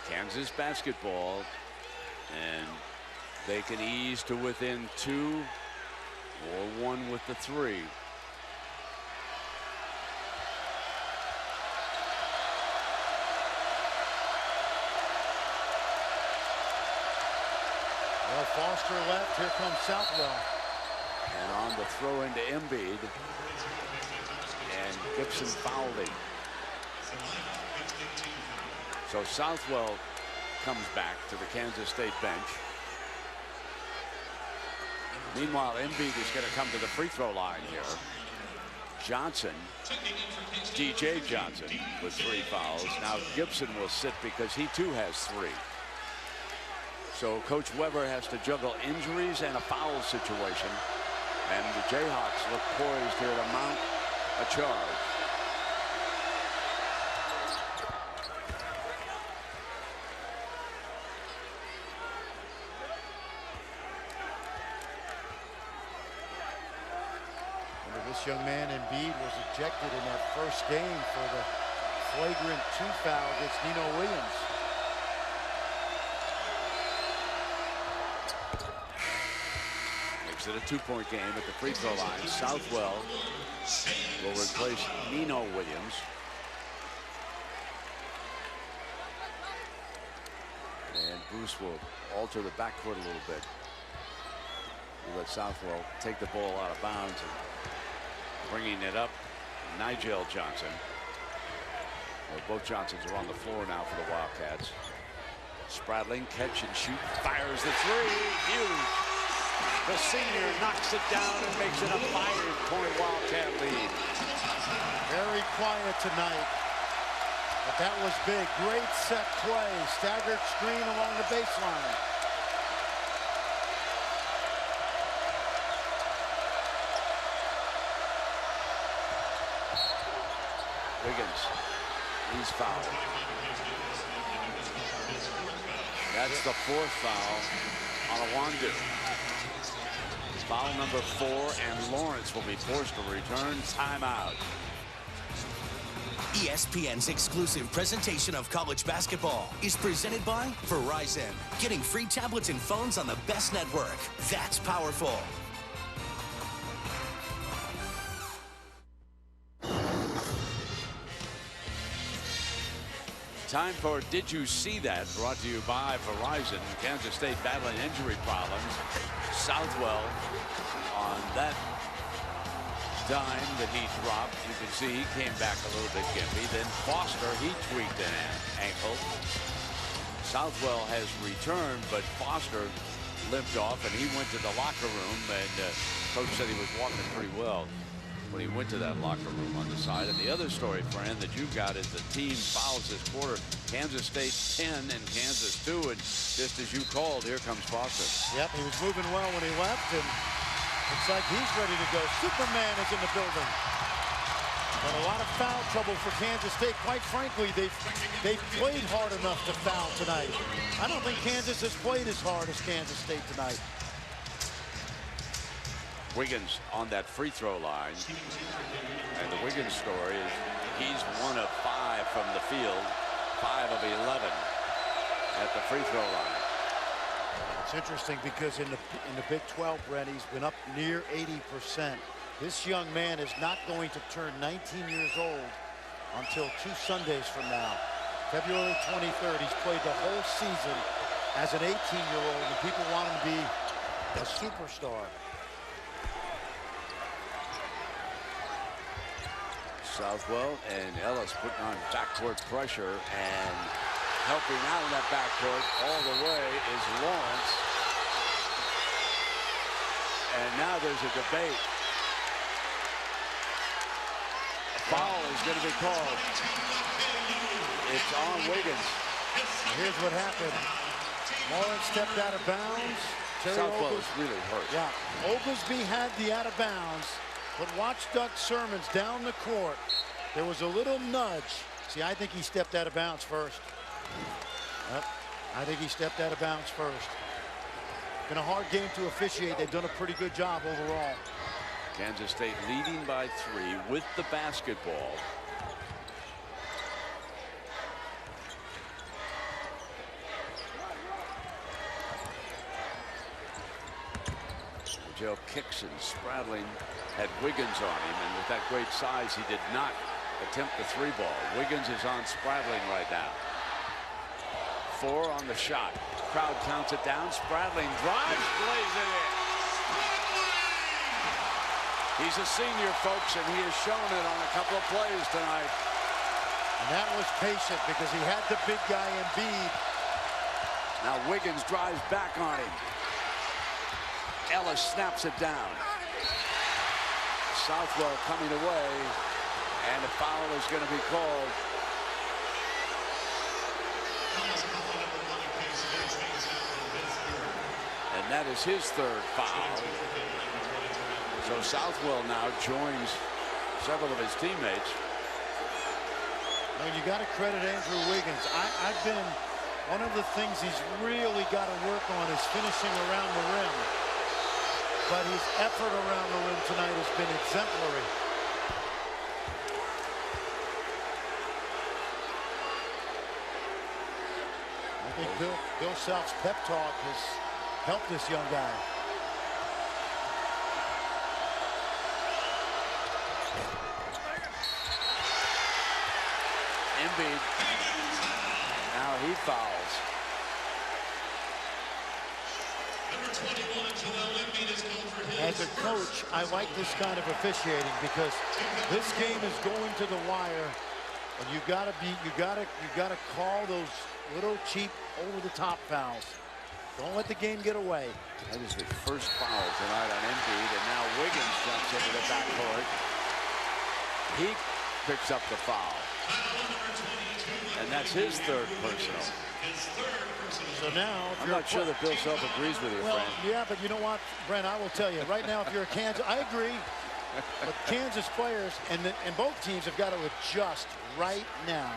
Kansas basketball. And they can ease to within 2 or 1 with the 3. Well, Foster left. Here comes Southwell. And on the throw into Embiid. And Gibson fouled him. So Southwell comes back to the Kansas State bench. Meanwhile, Embiid is going to come to the free throw line here. Johnson, DJ Johnson, with 3 fouls. Now Gibson will sit because he too has 3. So Coach Weber has to juggle injuries and a foul situation. And the Jayhawks look poised here to mount a charge. This young man, Embiid, was ejected in that first game for the flagrant 2 foul against Nino Williams. Makes it a 2-point game at the free throw line. Southwell will replace Nino Williams. And Bruce will alter the backcourt a little bit. We'll let Southwell take the ball out of bounds. And bringing it up, Nigel Johnson. Well, both Johnsons are on the floor now for the Wildcats. Spradling, catch and shoot, fires the 3, huge. The senior knocks it down and makes it a 5-point Wildcat lead. Very quiet tonight, but that was big. Great set play, staggered screen along the baseline. Wiggins, he's fouled. That's the 4th foul on Awandu. Foul number 4, and Lawrence will be forced to return timeout. ESPN's exclusive presentation of college basketball is presented by Verizon. Getting free tablets and phones on the best network. That's powerful. Time for Did You See That? Brought to you by Verizon. Kansas State battling injury problems. Southwell on that dime that he dropped. You can see he came back a little bit gimpy. Then Foster, he tweaked an ankle. Southwell has returned, but Foster limped off and he went to the locker room, and coach said he was walking pretty well when he went to that locker room on the side. And the other story, Fran, that you've got is the team fouls this quarter. Kansas State 10 and Kansas 2, and just as you called, here comes Foster. Yep, he was moving well when he left, and looks like he's ready to go. Superman is in the building. But a lot of foul trouble for Kansas State. Quite frankly, they've played hard enough to foul tonight. I don't think Kansas has played as hard as Kansas State tonight. Wiggins on that free throw line. And the Wiggins story is he's 1 of 5 from the field, 5 of 11 at the free throw line. It's interesting because in the Big 12, Brent, he's been up near 80%. This young man is not going to turn 19 years old until 2 Sundays from now. February 23rd, he's played the whole season as an 18-year-old, and people want him to be a superstar. Southwell and Ellis putting on backcourt pressure, and helping out in that backcourt all the way is Lawrence. And now there's a debate. A foul is going to be called. It's on Wiggins. Here's what happened. Lawrence stepped out of bounds. Southwell is really hurt. Yeah, Oglesby had the out of bounds. But watch Doug Sermons down the court. There was a little nudge. See, I think he stepped out of bounds first. Yep, I think he stepped out of bounds first. Been a hard game to officiate. They've done a pretty good job overall. Kansas State leading by 3 with the basketball. Joe kicks, and Spradling had Wiggins on him, and with that great size, he did not attempt the 3-ball. Wiggins is on Spradling right now. 4 on the shot. Crowd counts it down. Spradling drives, plays it in. He's a senior, folks, and he has shown it on a couple of plays tonight. And that was patient because he had the big guy Embiid Now Wiggins drives back on him. Ellis snaps it down. Southwell coming away, and a foul is going to be called. And that is his third foul. So Southwell now joins several of his teammates. I mean, you got to credit Andrew Wiggins. I've been, one of the things he's really got to work on is finishing around the rim. But his effort around the rim tonight has been exemplary. I think Bill Self's pep talk has helped this young guy. Embiid, now he fouls. As a coach, I like this kind of officiating because this game is going to the wire, and you gotta call those little cheap, over-the-top fouls. Don't let the game get away. That is the first foul tonight on Embiid, and now Wiggins jumps into the backcourt. He picks up the foul, and that's his third personal. So now, I'm not sure that Bill Self agrees with you, well, friend. yeah, but you know what, Brent, I will tell you, right now, if you're a Kansas, I agree, but Kansas players and both teams have got to adjust right now.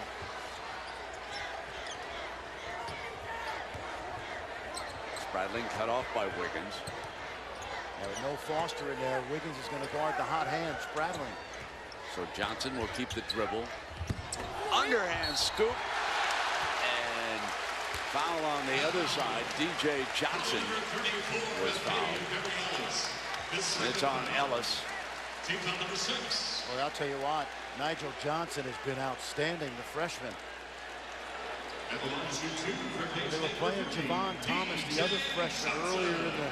Spradling cut off by Wiggins. With no Foster in there, Wiggins is going to guard the hot hand, Spradling. So Johnson will keep the dribble. Underhand scoop. And foul on the other side. DJ Johnson was fouled. And it's on Ellis. Well, I'll tell you what, Nigel Johnson has been outstanding, the freshman. They were playing Javon Thomas, the other freshman, earlier in the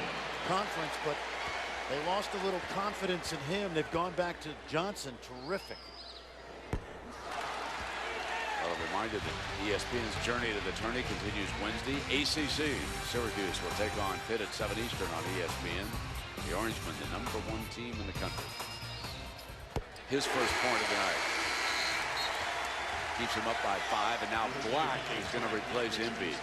conference, but they lost a little confidence in him. They've gone back to Johnson. Terrific. Well, a reminder that ESPN's Journey to the Tourney continues Wednesday. ACC, Syracuse will take on Pitt at 7 Eastern on ESPN. The Orangemen, the #1 team in the country. His first point of the night. Keeps him up by 5, and now Black is going to replace Embiid.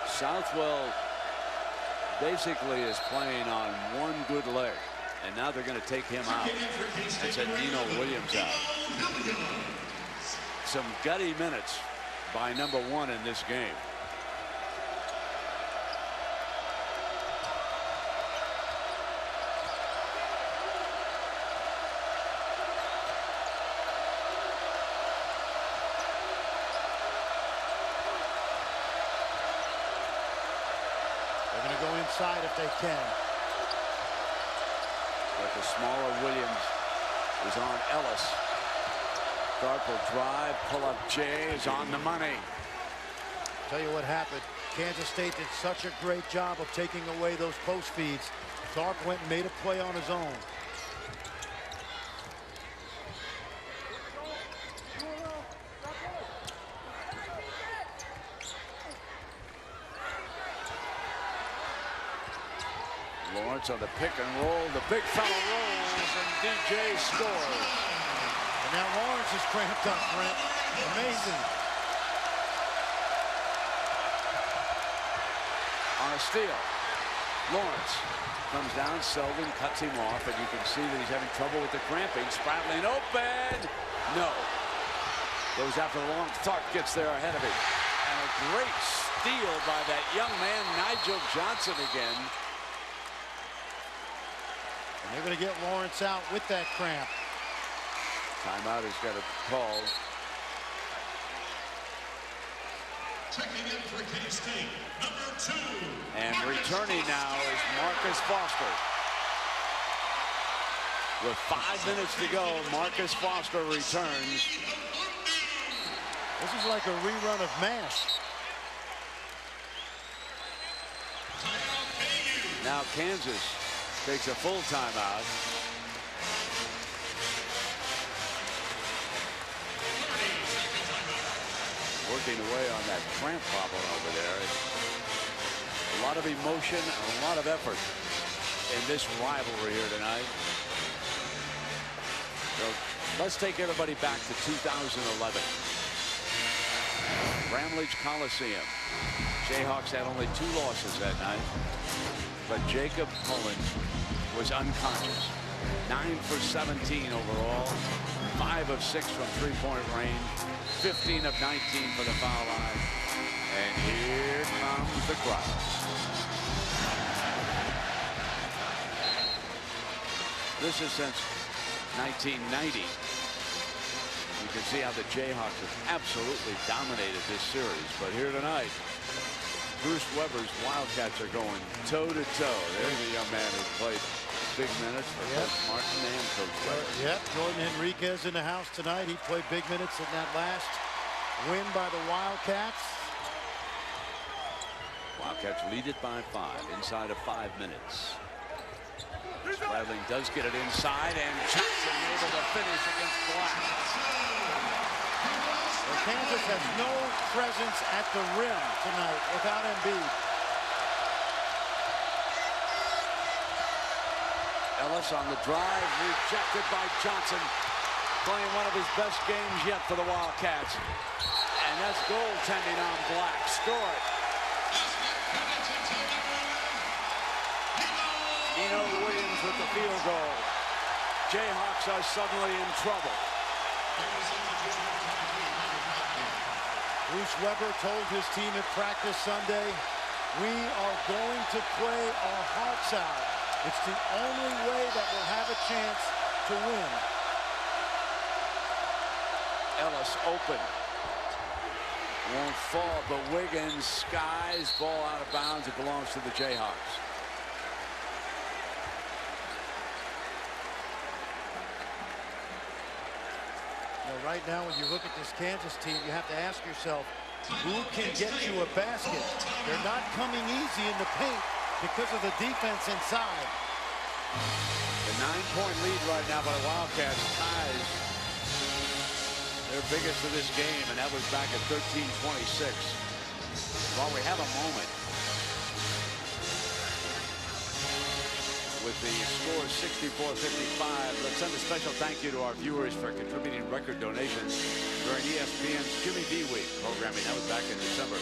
Southwell basically is playing on one good leg, and now they're going to take him out. That's Nino Williams out. Some gutty minutes by #1 in this game. If they can. But the smaller Williams is on Ellis. Tharp will drive, pull up Jay is on the money. Tell you what happened. Kansas State did such a great job of taking away those post feeds. Tharp went and made a play on his own. Lawrence on the pick and roll. The big fella rolls, and DJ scores. And now Lawrence is cramped up, Brent. Amazing. On a steal. Lawrence comes down. Selvin cuts him off, and you can see that he's having trouble with the cramping. Spradling open. No. Goes after the long. Tharp gets there ahead of him. And a great steal by that young man, Nigel Johnson again. And they're going to get Lawrence out with that cramp. Timeout has got a call. Checking in for K-State, #2. And returning now is Marcus Foster. With 5 minutes to go, Marcus Foster returns. This is like a rerun of MASH. Now Kansas takes a full timeout. working away on that cramp problem over there. A lot of emotion and a lot of effort in this rivalry here tonight. So let's take everybody back to 2011. Bramlage Coliseum. Jayhawks had only 2 losses that night, but Jacob Pullen was unconscious. 9 for 17 overall, 5 of 6 from three-point range, 15 of 19 for the foul line, and here comes the crowd. This is since 1990. You can see how the Jayhawks have absolutely dominated this series, but here tonight, Bruce Weber's Wildcats are going toe-to-toe. There's a young man who played big minutes for Coach Martin and Coach Weber. Yep, Jordan Henriquez in the house tonight. He played big minutes in that last win by the Wildcats. Wildcats lead it by 5 inside of 5 minutes. Spradling does get it inside, and Johnson able to finish against Black. Well, Kansas has no presence at the rim tonight without Embiid. Ellis on the drive, rejected by Johnson, playing one of his best games yet for the Wildcats. And that's goaltending on Black. Score it. Nino Williams with the field goal. Jayhawks are suddenly in trouble. Bruce Weber told his team at practice Sunday, we are going to play our hearts out. It's the only way that we'll have a chance to win. Ellis open. Won't fall, but Wiggins skies ball out of bounds. It belongs to the Jayhawks. Right now, when you look at this Kansas team, you have to ask yourself, who can get you a basket? They're not coming easy in the paint because of the defense inside. The 9-point lead right now by the Wildcats ties their biggest of this game, and that was back at 13-26. While we have a moment with the score 64-55, let's send a special thank you to our viewers for contributing record donations during ESPN's Jimmy B Week programming. That was back in December.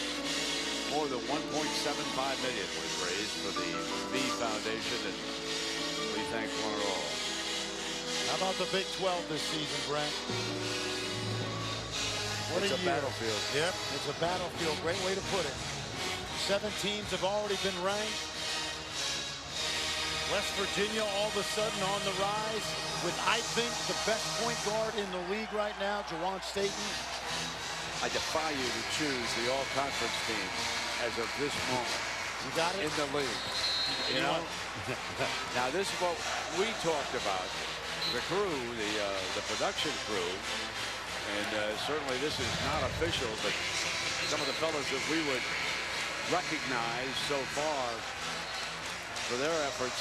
More than $1.75 million was raised for the B Foundation, and we thank one and all. How about the Big 12 this season, Brent? What It's a year. battlefield. Yep, it's a battlefield. Great way to put it. 7 teams have already been ranked. West Virginia all of a sudden on the rise with, I think, the best point guard in the league right now, Jawan Staten. I defy you to choose the all-conference team as of this moment. You got it? In the league. You know? Now, this is what we talked about. The crew, the production crew, and certainly this is not official, but some of the fellas that we would recognize so far for their efforts.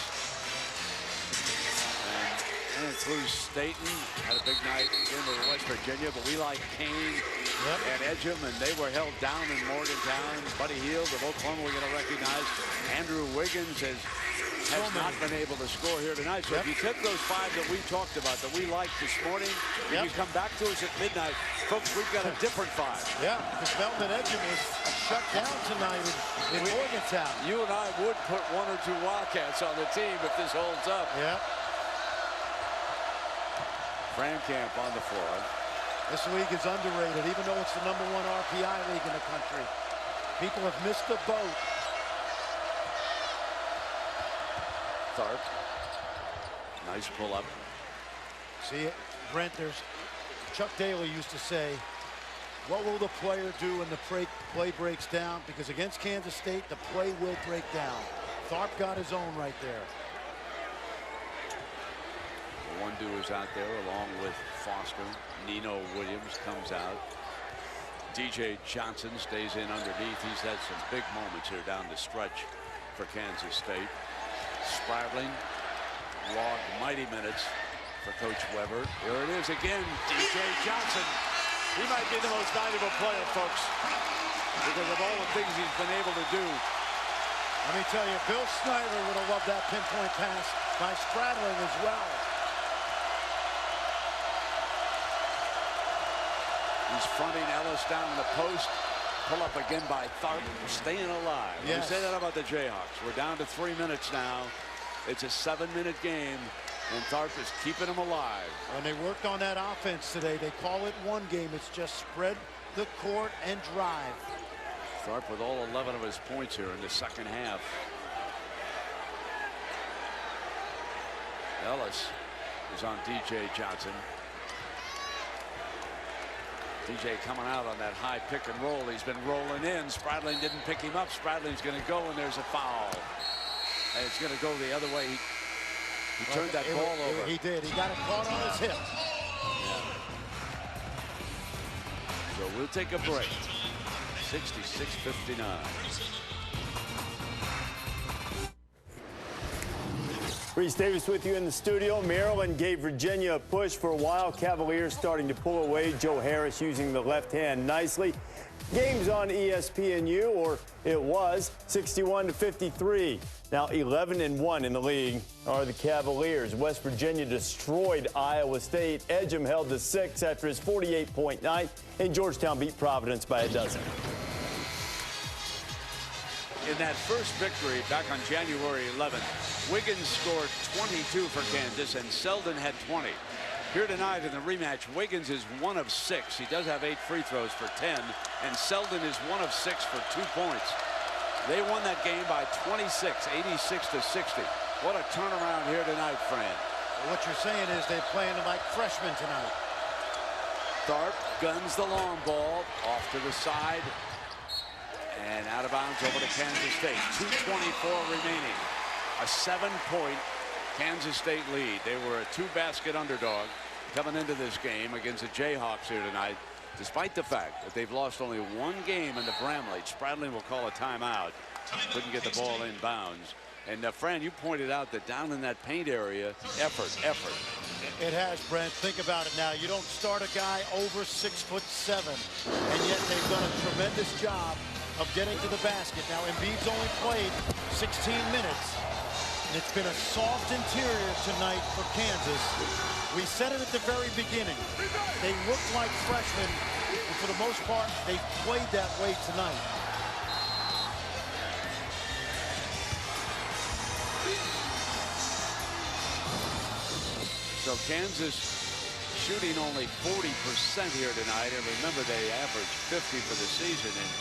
And that includes Staten, had a big night in West Virginia, but we like Kane and Edgem, and they were held down in Morgantown. Buddy Hield of Oklahoma we're going to recognize. Andrew Wiggins has not been able to score here tonight. So if you took those 5 that we talked about, that we liked this morning, if you come back to us at midnight, folks, we've got a different 5. Yeah, because Melvin Edgem was shut down tonight in Morgantown. You and I would put 1 or 2 Wildcats on the team if this holds up. Yeah. Fran Camp on the floor. This league is underrated, even though it's the #1 RPI league in the country. People have missed the boat. Tharp. Nice pull up. See, Brent, Chuck Daly used to say, what will the player do when the play breaks down? Because against Kansas State, the play will break down. Tharp got his own right there. One doers out there along with Foster. Nino Williams comes out. DJ Johnson stays in underneath. He's had some big moments here down the stretch for Kansas State. Spradling logged mighty minutes for Coach Weber. Here it is again. DJ Johnson He might be the most valuable player, folks, because of all the things he's been able to do. Let me tell you, Bill Snyder would have loved that pinpoint pass by Spradling as well. He's fronting Ellis down in the post. Pull up again by Tharp, staying alive. Yes. We say that about the Jayhawks. We're down to 3 minutes now. It's a 7-minute game, and Tharp is keeping them alive. And they worked on that offense today. They call it one game. It's just spread the court and drive. Tharp with all 11 of his points here in the second half. Ellis is on DJ Johnson. DJ coming out on that high pick and roll. He's been rolling in. Spradling didn't pick him up. Spradling's going to go, and there's a foul. And it's going to go the other way. He turned that ball over. He did. He got it caught on his hip. Yeah. So we'll take a break. 66-59. Reese Davis with you in the studio. Maryland gave Virginia a push for a while. Cavaliers starting to pull away. Joe Harris using the left hand nicely. Game's on ESPNU, or it was, 61-53. Now 11-1 in the league are the Cavaliers. West Virginia destroyed Iowa State. Edgem held to 6 after his 48-point night, and Georgetown beat Providence by a dozen. In that first victory back on January 11th, Wiggins scored 22 for Kansas, and Selden had 20. Here tonight in the rematch, Wiggins is 1 of 6. He does have 8 free throws for 10, and Selden is 1 of 6 for 2 points. They won that game by 26, 86-60. What a turnaround here tonight, Fran. What you're saying is they're playing like freshmen tonight. Tharp guns the long ball off to the side. And out of bounds over to Kansas State. 2:24 remaining. A 7-point Kansas State lead. They were a 2-basket underdog coming into this game against the Jayhawks here tonight, despite the fact that they've lost only 1 game in the Bramley. Spradling will call a timeout. Couldn't get the ball in bounds. And Fran, you pointed out that down in that paint area, effort. It has, Brent. Think about it now. You don't start a guy over 6'7", and yet they've done a tremendous job of getting to the basket. Now, Embiid's only played 16 minutes, and it's been a soft interior tonight for Kansas. We said it at the very beginning. They look like freshmen, and for the most part, they've played that way tonight. So Kansas shooting only 40% here tonight, and remember they averaged 50 for the season. And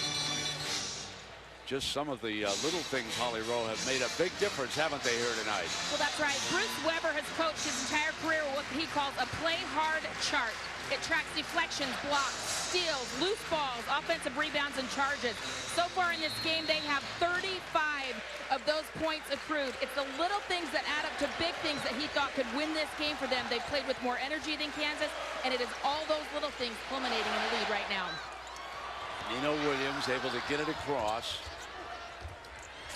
just some of the little things, Holly Rowe, have made a big difference, haven't they, here tonight? Well, that's right. Bruce Weber has coached his entire career with what he calls a play hard chart. It tracks deflections, blocks, steals, loose balls, offensive rebounds, and charges. So far in this game, they have 35 of those points accrued. It's the little things that add up to big things that he thought could win this game for them. They played with more energy than Kansas, and it is all those little things culminating in the lead right now. Nino Williams able to get it across.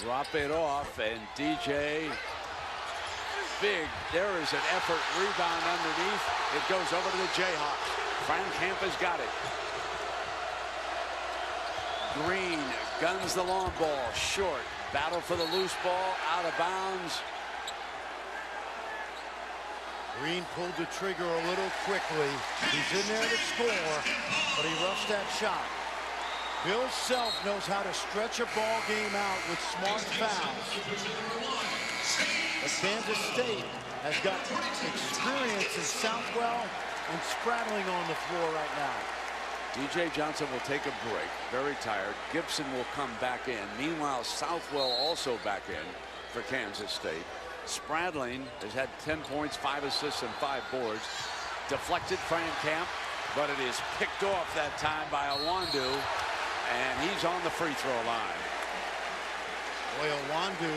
Drop it off, and DJ, big, there is an effort, rebound underneath. It goes over to the Jayhawks. Frank Camp has got it. Green guns the long ball, short. Battle for the loose ball, out of bounds. Green pulled the trigger a little quickly. He's in there to score, but he rushed that shot. Bill Self knows how to stretch a ball game out with smart fouls. But Kansas State has got experience in Southwell and Spradling on the floor right now. DJ Johnson will take a break, very tired. Gibson will come back in. Meanwhile, Southwell also back in for Kansas State. Spradling has had 10 points, 5 assists, and 5 boards. Deflected Fran Camp, but it is picked off that time by Awandu. And he's on the free throw line. Boy, Awandu,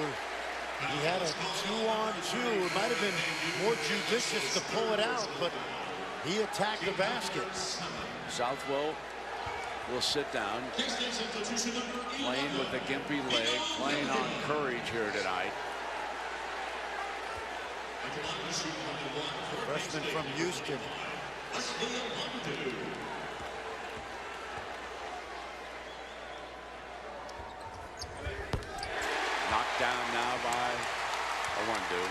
he had a 2-on-2. It might have been more judicious to pull it out, but he attacked the basket. Southwell will sit down. Playing with the gimpy leg, playing on courage here tonight. Freshman from Houston. down now by Owudu.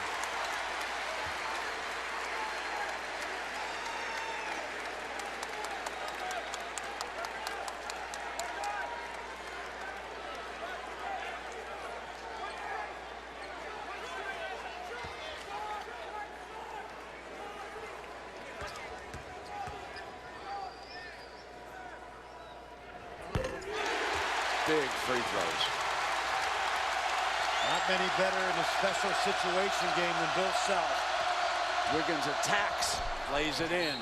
Big free throws. Not many better in a special situation game than Bill Self. Wiggins attacks, lays it in.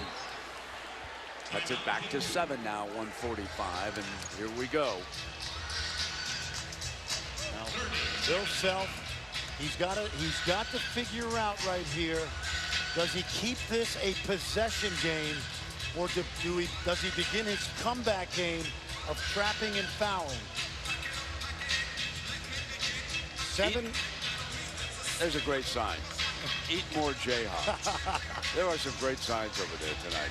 Cuts it back to 7 now, 1:45, and here we go. Now, Bill Self, he's got to figure out right here, does he keep this a possession game, or does he begin his comeback game of trapping and fouling? 7. There's a great sign. Eat more Jayhawks. There are some great signs over there tonight.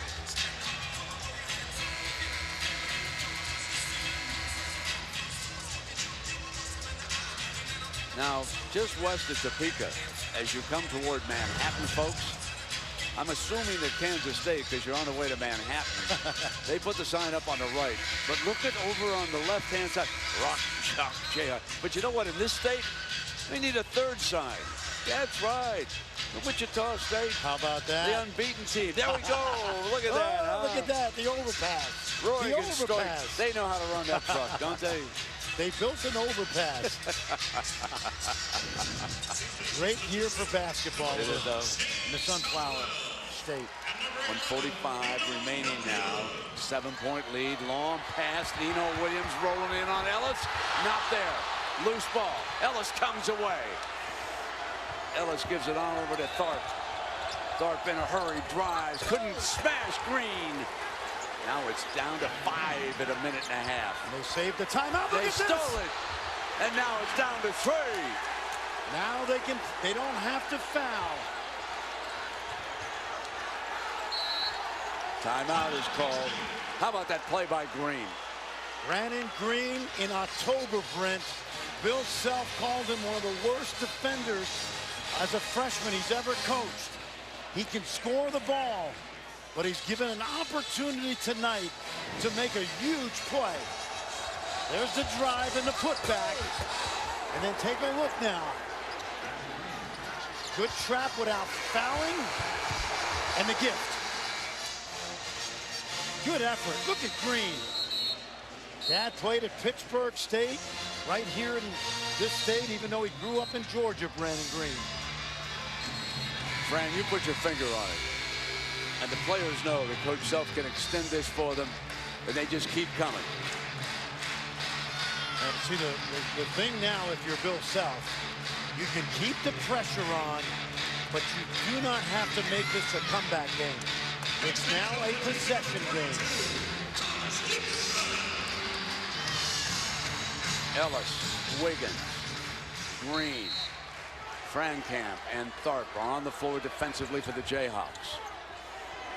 Now, just west of Topeka, as you come toward Manhattan, folks, I'm assuming that Kansas State, because you're on the way to Manhattan, they put the sign up on the right. But look at over on the left-hand side, Rock, Chalk, Jayhawk. But you know what? In this state, they need a third sign. That's right. Wichita State. How about that? The unbeaten team. There we go. Look at that. Oh, look at that. The overpass. Roy the and Story, overpass. they know how to run that truck, don't they? They built an overpass. Great year for basketball It is, though. in the Sunflower State. 1:45 remaining now. 7-point lead. Long pass. Nino Williams rolling in on Ellis. Not there. Loose ball. Ellis comes away. Ellis gives it on over to Tharp. Tharp in a hurry, drives, couldn't smash Green. Now it's down to 5 at a minute and a half. And they saved the timeout. They stole it. And now it's down to 3. Now they don't have to foul. Timeout is called. How about that play by Green? Brandon Green in October, Brent. Bill Self called him one of the worst defenders as a freshman he's ever coached. He can score the ball, but he's given an opportunity tonight to make a huge play. There's the drive and the putback. And then take a look now. Good trap without fouling. And the gift. Good effort. Look at Green. Dad played at Pittsburgh State, right here in this state, even though he grew up in Georgia, Brandon Green. Fran, you put your finger on it. And the players know that Coach Self can extend this for them, and they just keep coming. And see, the thing now, if you're Bill Self, you can keep the pressure on, but you do not have to make this a comeback game. It's now a possession game. Ellis, Wiggins, Green, Frankamp, and Tharp are on the floor defensively for the Jayhawks.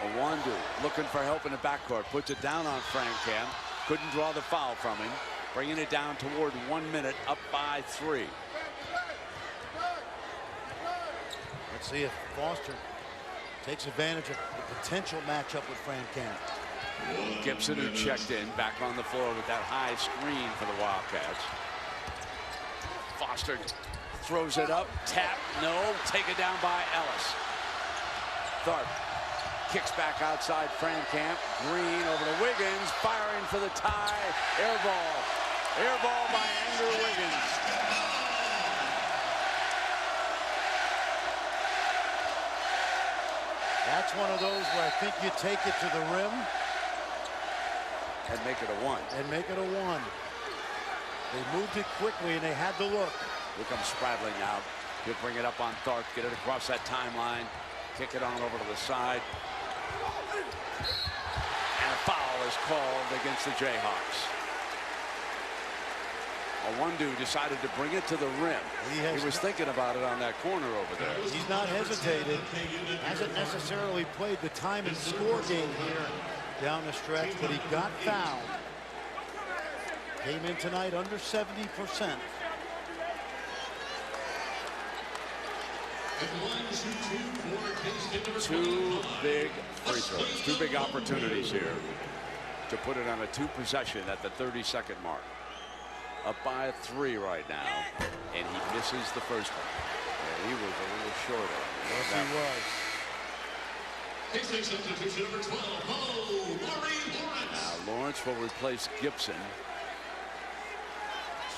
Owudu looking for help in the backcourt. Puts it down on Frankamp. Couldn't draw the foul from him. Bringing it down toward 1 minute, up by 3. Let's see if Foster takes advantage of the potential matchup with Frankamp. Gibson, who checked in, back on the floor with that high screen for the Wildcats. Foster throws it up. Tap, no. Taken down by Ellis. Tharp kicks back outside Frankamp. Green over to Wiggins, firing for the tie. Air ball. Air ball by Andrew Wiggins. That's one of those where I think you take it to the rim. And make it a 1. And make it a 1. They moved it quickly and they had to look. Here comes Spradley now. He'll bring it up on Tharp, get it across that timeline, kick it on over to the side. And a foul is called against the Jayhawks. Owudu decided to bring it to the rim. He was thinking about it on that corner over there. He's not hesitated. Hasn't necessarily played the time and score game here down the stretch, but he got fouled. Came in tonight under 70%. Two big free throws, two big opportunities here to put it on a 2-possession at the 32nd mark. Up by 3 right now, and he misses the first one. Yeah, he was a little shorter. Yes, he was. Substitution number 12, Now Lawrence will replace Gibson.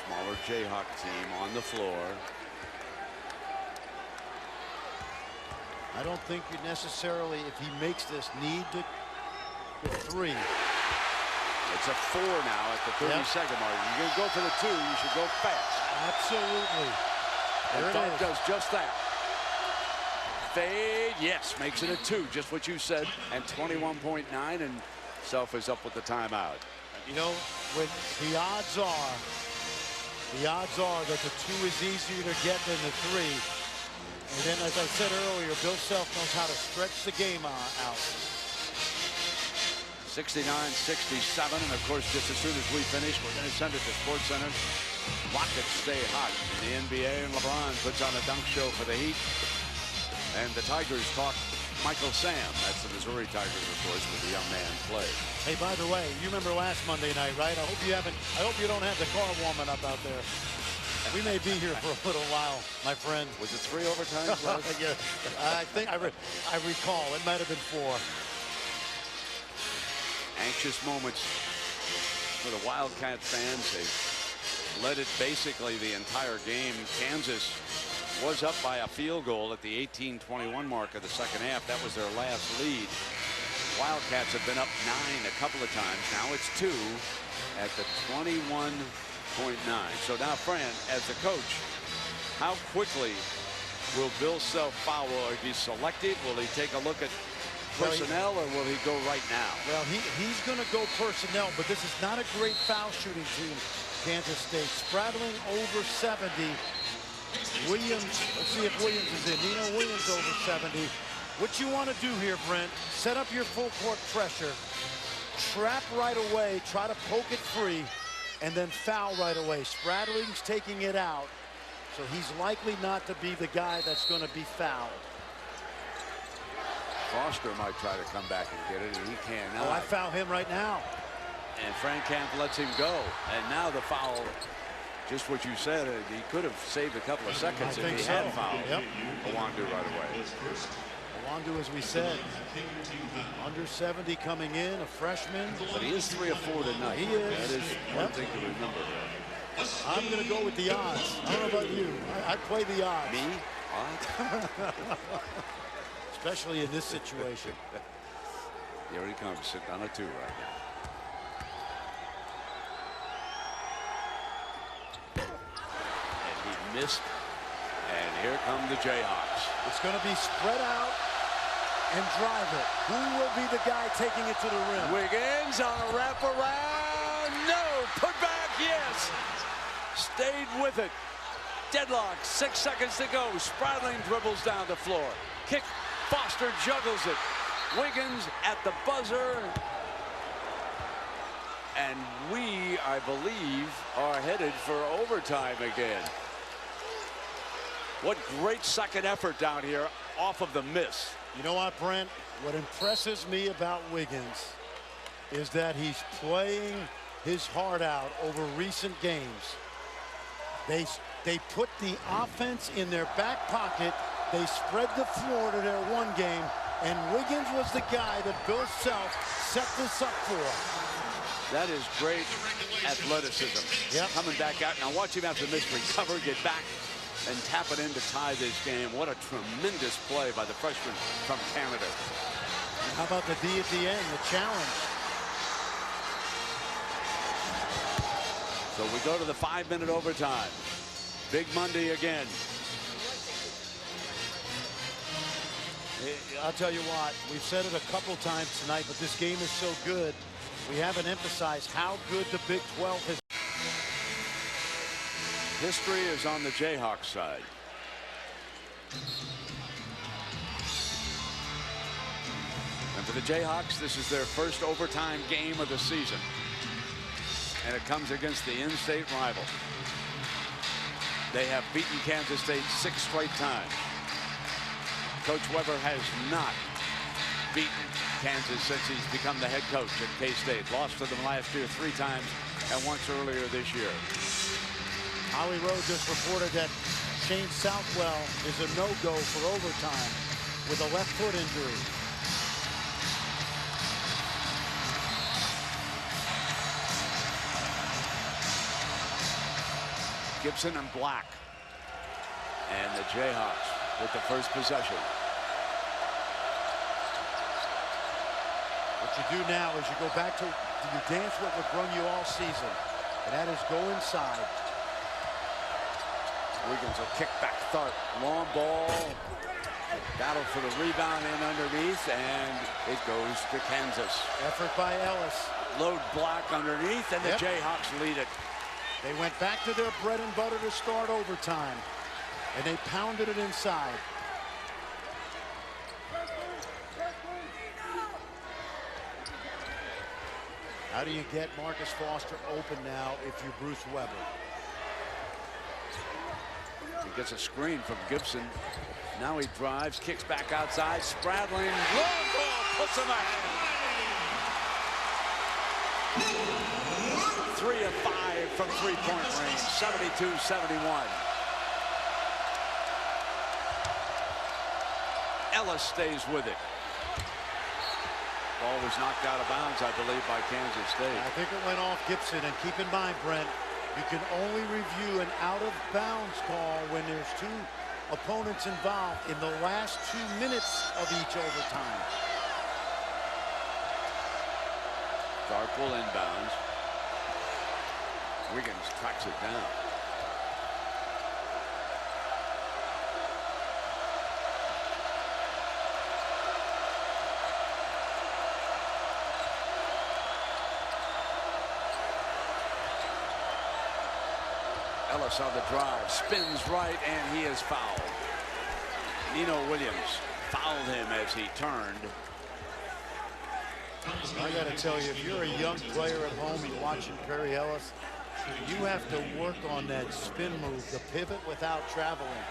Smaller Jayhawk team on the floor. I don't think you necessarily, if he makes this, need to get 3. It's a 4 now at the 32nd mark. You're going to go for the 2. You should go fast. Absolutely. And Dunk does just that. Fade, yes, makes it a 2, just what you said, and 21.9, and Self is up with the timeout. You know, when the odds are that the 2 is easier to get than the 3. And then, as I said earlier, Bill Self knows how to stretch the game out. 69-67, and of course, just as soon as we finish, we're going to send it to SportsCenter. Rockets stay hot in the NBA, and LeBron puts on a dunk show for the Heat. And the Tigers talk Michael Sam. That's the Missouri Tigers, of course, with the young man play. Hey, by the way, you remember last Monday night, right? I hope you don't have the car warming up out there. We may be here for a little while, my friend. Was it 3 overtimes? Yeah, I think I recall. It might have been 4. Anxious moments for the Wildcat fans. They led it basically the entire game. Kansas was up by a field goal at the 18-21 mark of the second half. That was their last lead. Wildcats have been up 9 a couple of times. Now it's 2 at the 21.9. So now, Fran, as the coach, how quickly will Bill Self foul? Will he be selective? Will he take a look at personnel, or will he go right now? Well, he's going to go personnel, but this is not a great foul shooting team, Kansas State. Sprattling over 70. Williams, let's see if Williams is in. Nino Williams over 70. What you want to do here, Brent, set up your full court pressure, trap right away, try to poke it free, and then foul right away. Spratling's taking it out, so he's likely not to be the guy that's going to be fouled. Foster might try to come back and get it, and he cannot. Oh, I foul him right now. And Frank Camp lets him go. And now the foul, just what you said, he could have saved a couple of seconds if he had fouled. Yep. Owandu right away. Owandu, as we said, under 70 coming in, a freshman. But he is 3 of 4 tonight. He is. That is one thing to remember. I'm going to go with the odds. I don't know about you. I'd play the odds. Me? What? Especially in this situation. Here he comes, sitting on a 2 right now. And he missed. And here come the Jayhawks. It's going to be spread out and drive it. Who will be the guy taking it to the rim? Wiggins on a wraparound. No. Put back, yes. Stayed with it. Deadlock. 6 seconds to go. Spradling dribbles down the floor. Kick. Foster juggles it. Wiggins at the buzzer. And we, I believe, are headed for overtime again. What great second effort down here off of the miss. You know what, Brent? What impresses me about Wiggins is that he's playing his heart out over recent games. They put the offense in their back pocket. They spread the floor to their one game, and Wiggins was the guy that Bill Self set this up for. That is great athleticism. Yep. Coming back out. Now watch him after the miss recover, get back, and tap it in to tie this game. What a tremendous play by the freshman from Canada. And how about the D at the end, the challenge? So we go to the 5-minute overtime. Big Monday again. I'll tell you what, we've said it a couple times tonight, but this game is so good. We haven't emphasized how good the Big 12 has. History is on the Jayhawks side. And for the Jayhawks, this is their first overtime game of the season. And it comes against the in-state rival. They have beaten Kansas State 6 straight times. Coach Weber has not beaten Kansas since he's become the head coach at K-State. Lost to them last year 3 times and once earlier this year. Howie Rowe just reported that Shane Southwell is a no-go for overtime with a left foot injury. Gibson and Black. And the Jayhawks with the first possession. What you do now is you go back to you dance what we've run you all season, and that is go inside. Wiggins will kick back Tharp. Long ball. Battle for the rebound in underneath, and it goes to Kansas. Effort by Ellis. Load Black underneath, and the Jayhawks lead it. They went back to their bread and butter to start overtime, and they pounded it inside. How do you get Marcus Foster open now if you're Bruce Weber? He gets a screen from Gibson. Now he drives, kicks back outside. Spradlin, long ball, puts him ahead. 3 of 5 from three-point range, 72-71. Ellis stays with it. Ball was knocked out of bounds, I believe, by Kansas State. I think it went off Gibson, and keep in mind, Brent, you can only review an out-of-bounds call when there's 2 opponents involved in the last 2 minutes of each overtime. Tharp will inbounds. Wiggins tracks it down. Ellis on the drive, spins right, and he is fouled. Nino Williams fouled him as he turned. I got to tell you, if you're a young player at home and watching Perry Ellis, you have to work on that spin move, the pivot without traveling.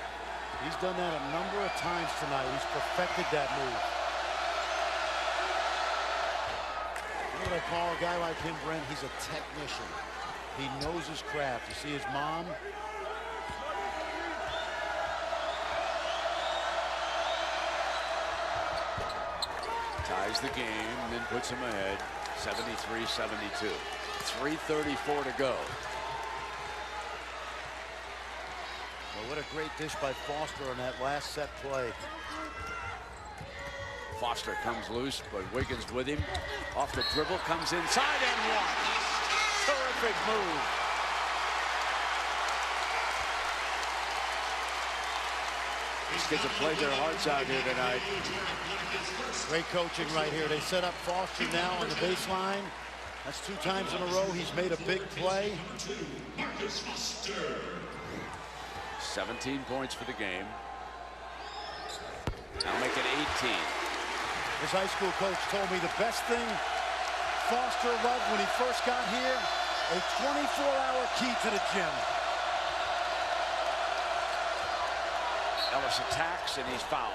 He's done that a number of times tonight. He's perfected that move. You know what I call a guy like him, Brent? He's a technician. He knows his craft. You see his mom? Ties the game, and then puts him ahead, 73-72. 3:34 to go. Well, what a great dish by Foster on that last set play. Foster comes loose, but Wiggins with him. Off the dribble, comes inside and one. Terrific move. These kids have played their hearts out here tonight. Great coaching right here. They set up Foster now on the baseline. That's 2 times in a row he's made a big play. 17 points for the game. Now make it 18. His high school coach told me the best thing Foster loved when he first got here, a 24-hour key to the gym. Ellis attacks, and he's fouled.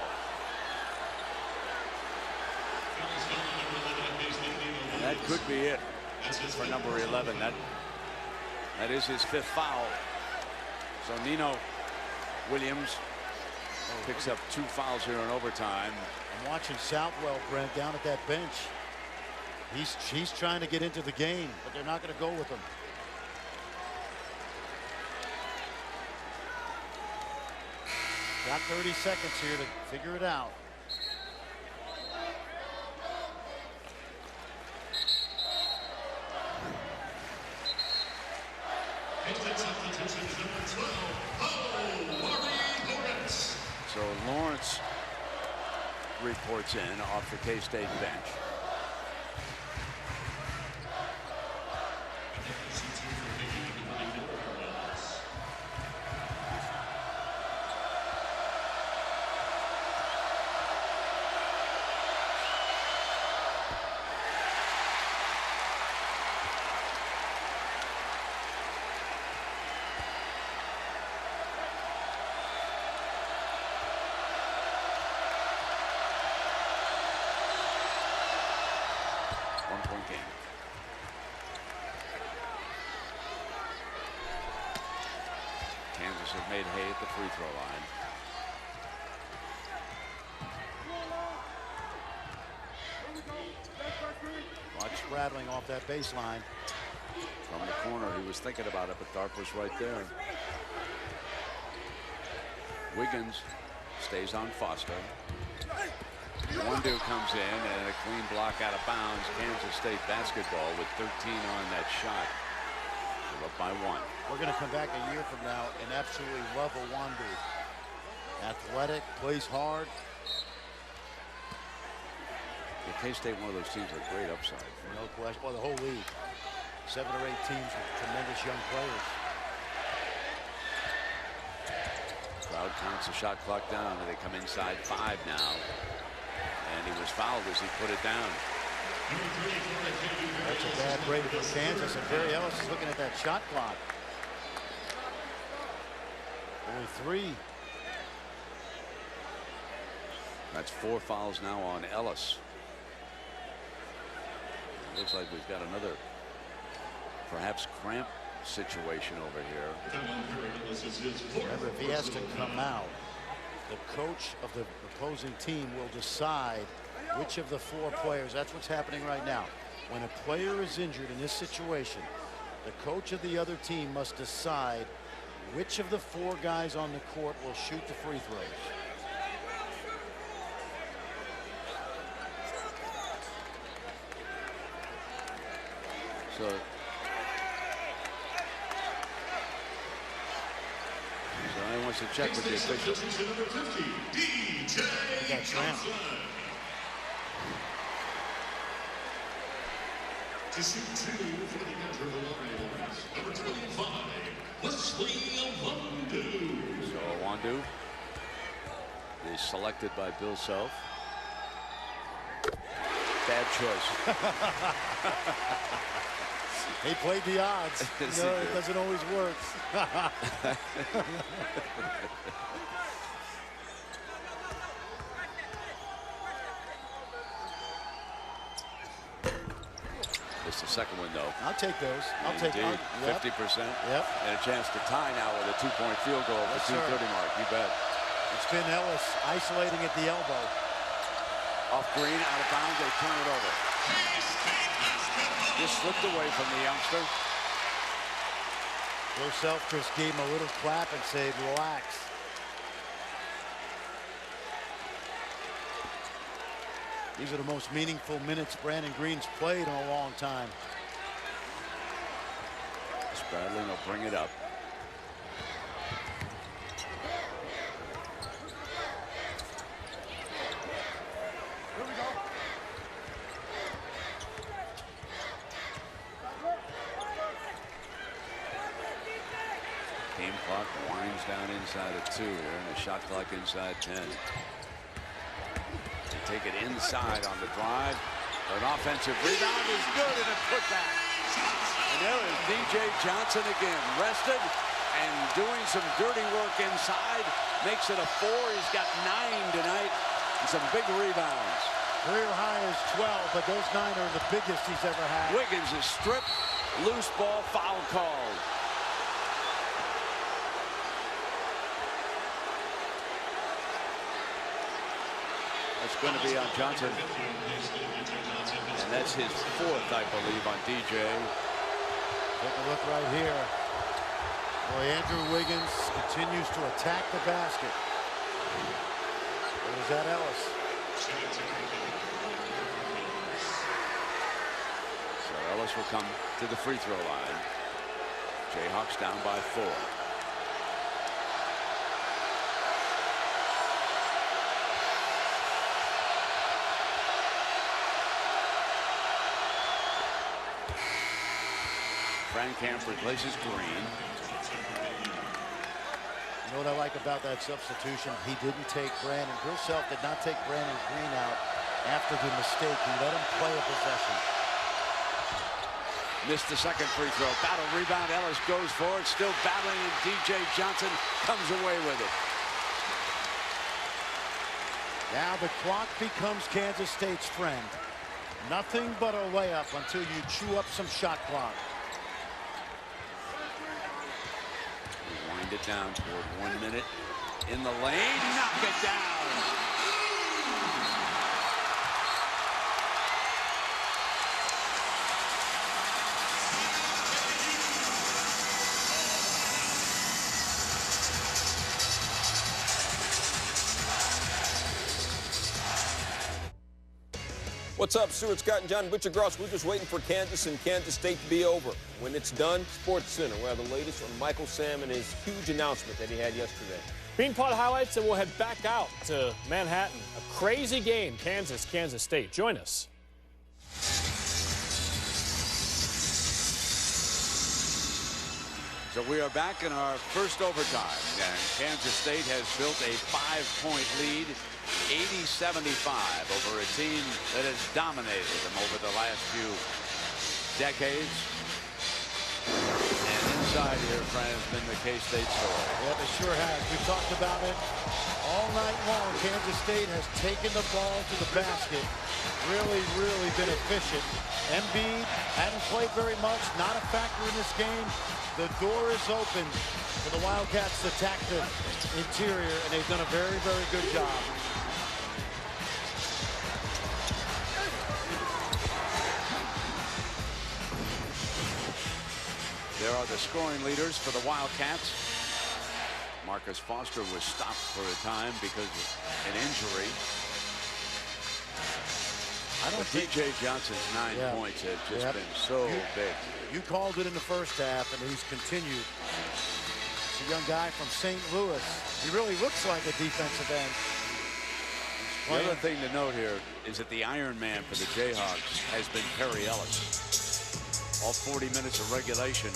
And that could be it for number 11. That is his 5th foul. So Nino Williams picks up 2 fouls here in overtime. I'm watching Southwell, Brent, down at that bench. He's trying to get into the game, but they're not going to go with him. Got 30 seconds here to figure it out. So Lawrence reports in off the K-State bench. have made hay at the free throw line. Watch rattling off that baseline. From the corner, he was thinking about it, but Tharp was right there. Wiggins stays on Foster. Wando comes in and a clean block out of bounds. Kansas State basketball with 13 on that shot. They're up by 1. We're going to come back a year from now and absolutely love a Wando. Athletic, plays hard. K-State, one of those teams with great upside. No question. Well, the whole league. 7 or 8 teams with tremendous young players. Crowd counts the shot clock down, and they come inside 5 now. And he was fouled as he put it down. That's a bad break for Kansas, and Barry Ellis is looking at that shot clock. Only 3. That's 4 fouls now on Ellis. It looks like we've got another perhaps cramp situation over here. Remember, if he has to come out, the coach of the opposing team will decide which of the 4 players. That's what's happening right now. When a player is injured in this situation, the coach of the other team must decide which of the 4 guys on the court will shoot the free throws. So I wants to check with the officials. He got tramp. To shoot 2 for the Lions, number 25, Wesley Wando. So Wando is selected by Bill Self. Bad choice. He played the odds. Yes, you know, he it did. doesn't always work. It's the second one, though. I'll take those. I'll take Indeed, yep. 50%. Yep. And a chance to tie now with a 2-point field goal at Yes, the 2:30 sir. mark. You bet. It's been Ellis isolating at the elbow. Off Green, out of bounds, they turn it over. Just slipped away from the youngster. Bill Self just gave him a little clap and said, relax. These are the most meaningful minutes Brandon Green's played in a long time. Spradlin will bring it up. Game clock winds down inside of 2 here, and a shot clock inside 10. They take it inside on the drive. An offensive rebound is good, and a putback. And there is DJ Johnson again, rested and doing some dirty work inside. Makes it a 4. He's got 9 tonight and some big rebounds. Career high is 12, but those 9 are the biggest he's ever had. Wiggins is stripped. Loose ball, foul called. It's going to be on Johnson. And that's his 4th, I believe, on DJ. Take a look right here. Boy, Andrew Wiggins continues to attack the basket. Or is that Ellis? So Ellis will come to the free throw line. Jayhawks down by 4. Camp replaces Green. You know what I like about that substitution? He didn't take Brandon. Bill Self did not take Brandon Green out after the mistake. He let him play a possession. Missed the second free throw. Battle rebound. Ellis goes for it. Still battling, and DJ Johnson comes away with it. Now the clock becomes Kansas State's friend. Nothing but a layup until you chew up some shot clock. Wind get down toward 1 minute. In the lane, knock it down. What's up, Stuart Scott and John Butcher-Gross. We're just waiting for Kansas and Kansas State to be over. When it's done, Sports Center will have the latest on Michael Sam and his huge announcement that he had yesterday. Beanpot highlights, and we'll head back out to Manhattan. A crazy game, Kansas State. Join us. So we are back in our first overtime, and Kansas State has built a 5-point lead, 80-75 over a team that has dominated them over the last few decades. And inside here, Fran, has been the K-State story. Yeah, they sure has. We've talked about it all night long. Kansas State has taken the ball to the basket. Really been efficient. Embiid hadn't played very much, not a factor in this game. The door is open for the Wildcats to attack the interior, and they've done a very good job. There are the scoring leaders for the Wildcats. Marcus Foster was stopped for a time because of an injury. I don't think DJ Johnson's 9 points have just been so big. You called it in the first half, and he's continued. It's a young guy from St. Louis. He really looks like a defensive end. The other thing to note here is that the Iron Man for the Jayhawks has been Perry Ellis. All 40 minutes of regulation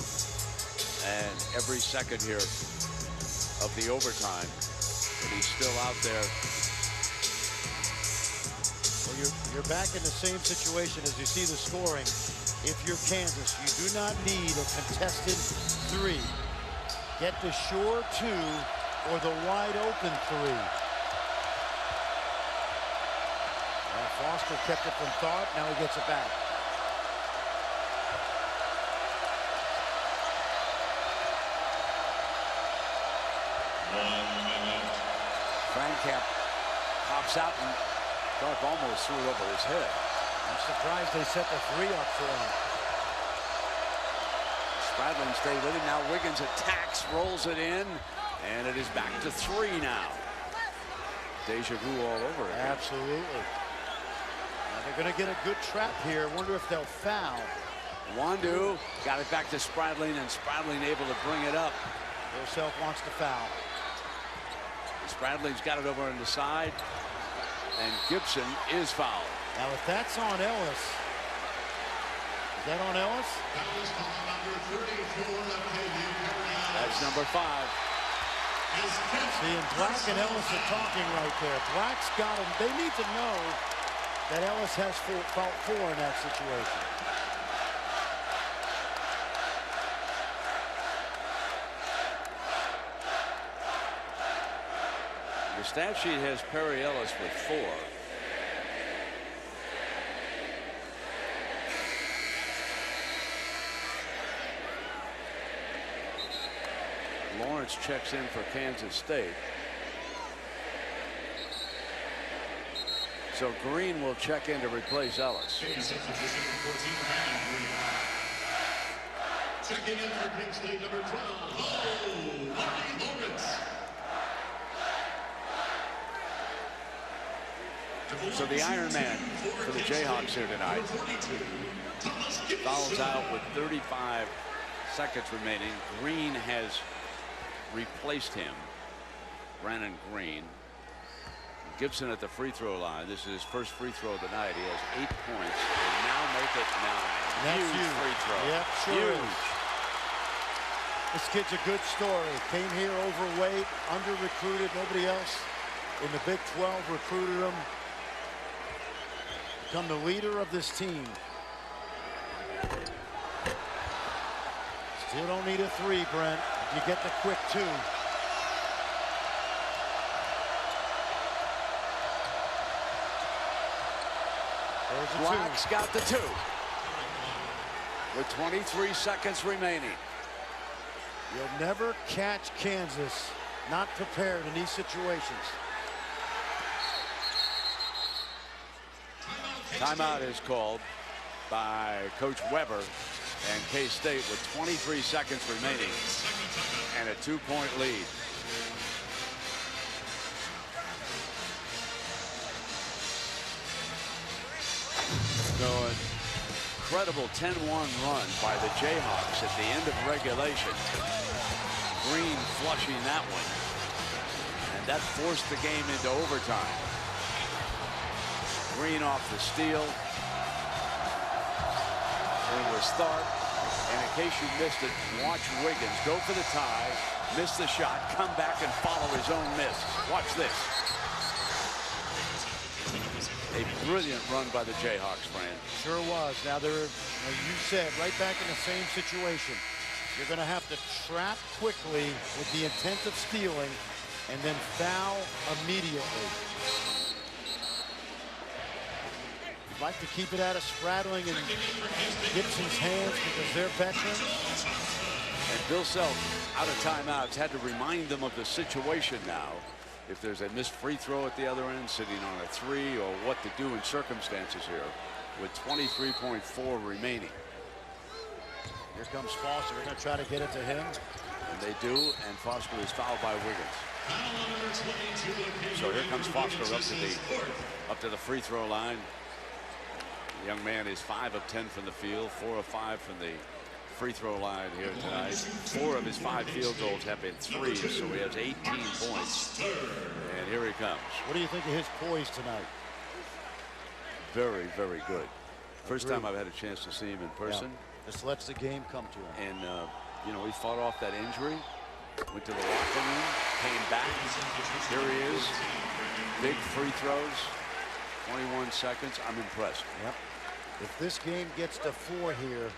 and every second here of the overtime. But he's still out there. Well, you're back in the same situation as you see the scoring. If you're Kansas, you do not need a contested 3. Get the sure 2 or the wide open 3. Well, Foster kept it from Tharp. Now he gets it back. Frankamp pops out, and Tharp almost threw it over his head. I'm surprised they set the 3 up for him. Spradlin stayed with him. Now Wiggins attacks, rolls it in, and it is back to 3 now. Deja vu all over again. Absolutely. Now they're going to get a good trap here. Wonder if they'll foul. Wandu got it back to Spradlin, and Spradlin able to bring it up. Bill Self wants to foul. Spradlin's got it over on the side, and Gibson is fouled. Now, if that's on Ellis, is that on Ellis? That's number 5. See, and Black and Ellis are talking right there. Black's got him. They need to know that Ellis has foul 4 in that situation. The stat sheet has Perry Ellis with 4. Lawrence checks in for Kansas State. So Green will check in to replace Ellis. Checking in for Kingsley, number 12, Lawrence. So the Iron Man for the Jayhawks here tonight fouls out with 35 seconds remaining. Green has replaced him. Brandon Green. Gibson at the free throw line. This is his first free throw of the night. He has 8 points and now make it 9. That's huge free throw. Yep, sure huge. is. This kid's a good story. Came here overweight, under-recruited. Nobody else in the Big 12 recruited him. Become the leader of this team. Still don't need a 3, Brent. You get the quick 2. Black's got the 2. With 23 seconds remaining. You'll never catch Kansas not prepared in these situations. Timeout is called by Coach Weber and K-State with 23 seconds remaining and a 2-point lead. So an incredible 10-1 run by the Jayhawks at the end of regulation. Green flushing that one. And that forced the game into overtime. Green off the steal. It was Tharp. And in case you missed it, watch Wiggins go for the tie, miss the shot, come back and follow his own miss. Watch this. A brilliant run by the Jayhawks, Fran. Sure was. Now they're, as you said, right back in the same situation. You're going to have to trap quickly with the intent of stealing and then foul immediately. You'd like to keep it out of Spradling and Gibson's hands because they're veterans. And Bill Self, out of timeouts, had to remind them of the situation now. If there's a missed free throw at the other end, sitting on a 3, or what to do in circumstances here with 23.4 remaining. Here comes Foster. They're going to try to get it to him. And they do, and Foster is fouled by Wiggins. So here comes Foster up to the free throw line. The young man is 5 of 10 from the field, 4 of 5 from the free throw line here tonight. 4 of his 5 field goals have been threes, so he has 18 points. And here he comes. What do you think of his poise tonight? Very, very good. First time I've had a chance to see him in person. Yeah. Just lets the game come to him. And, you know, he fought off that injury, went to the locker room, came back. Here he is. Big free throws. 21 seconds. I'm impressed. Yep. If this game gets to 4 here,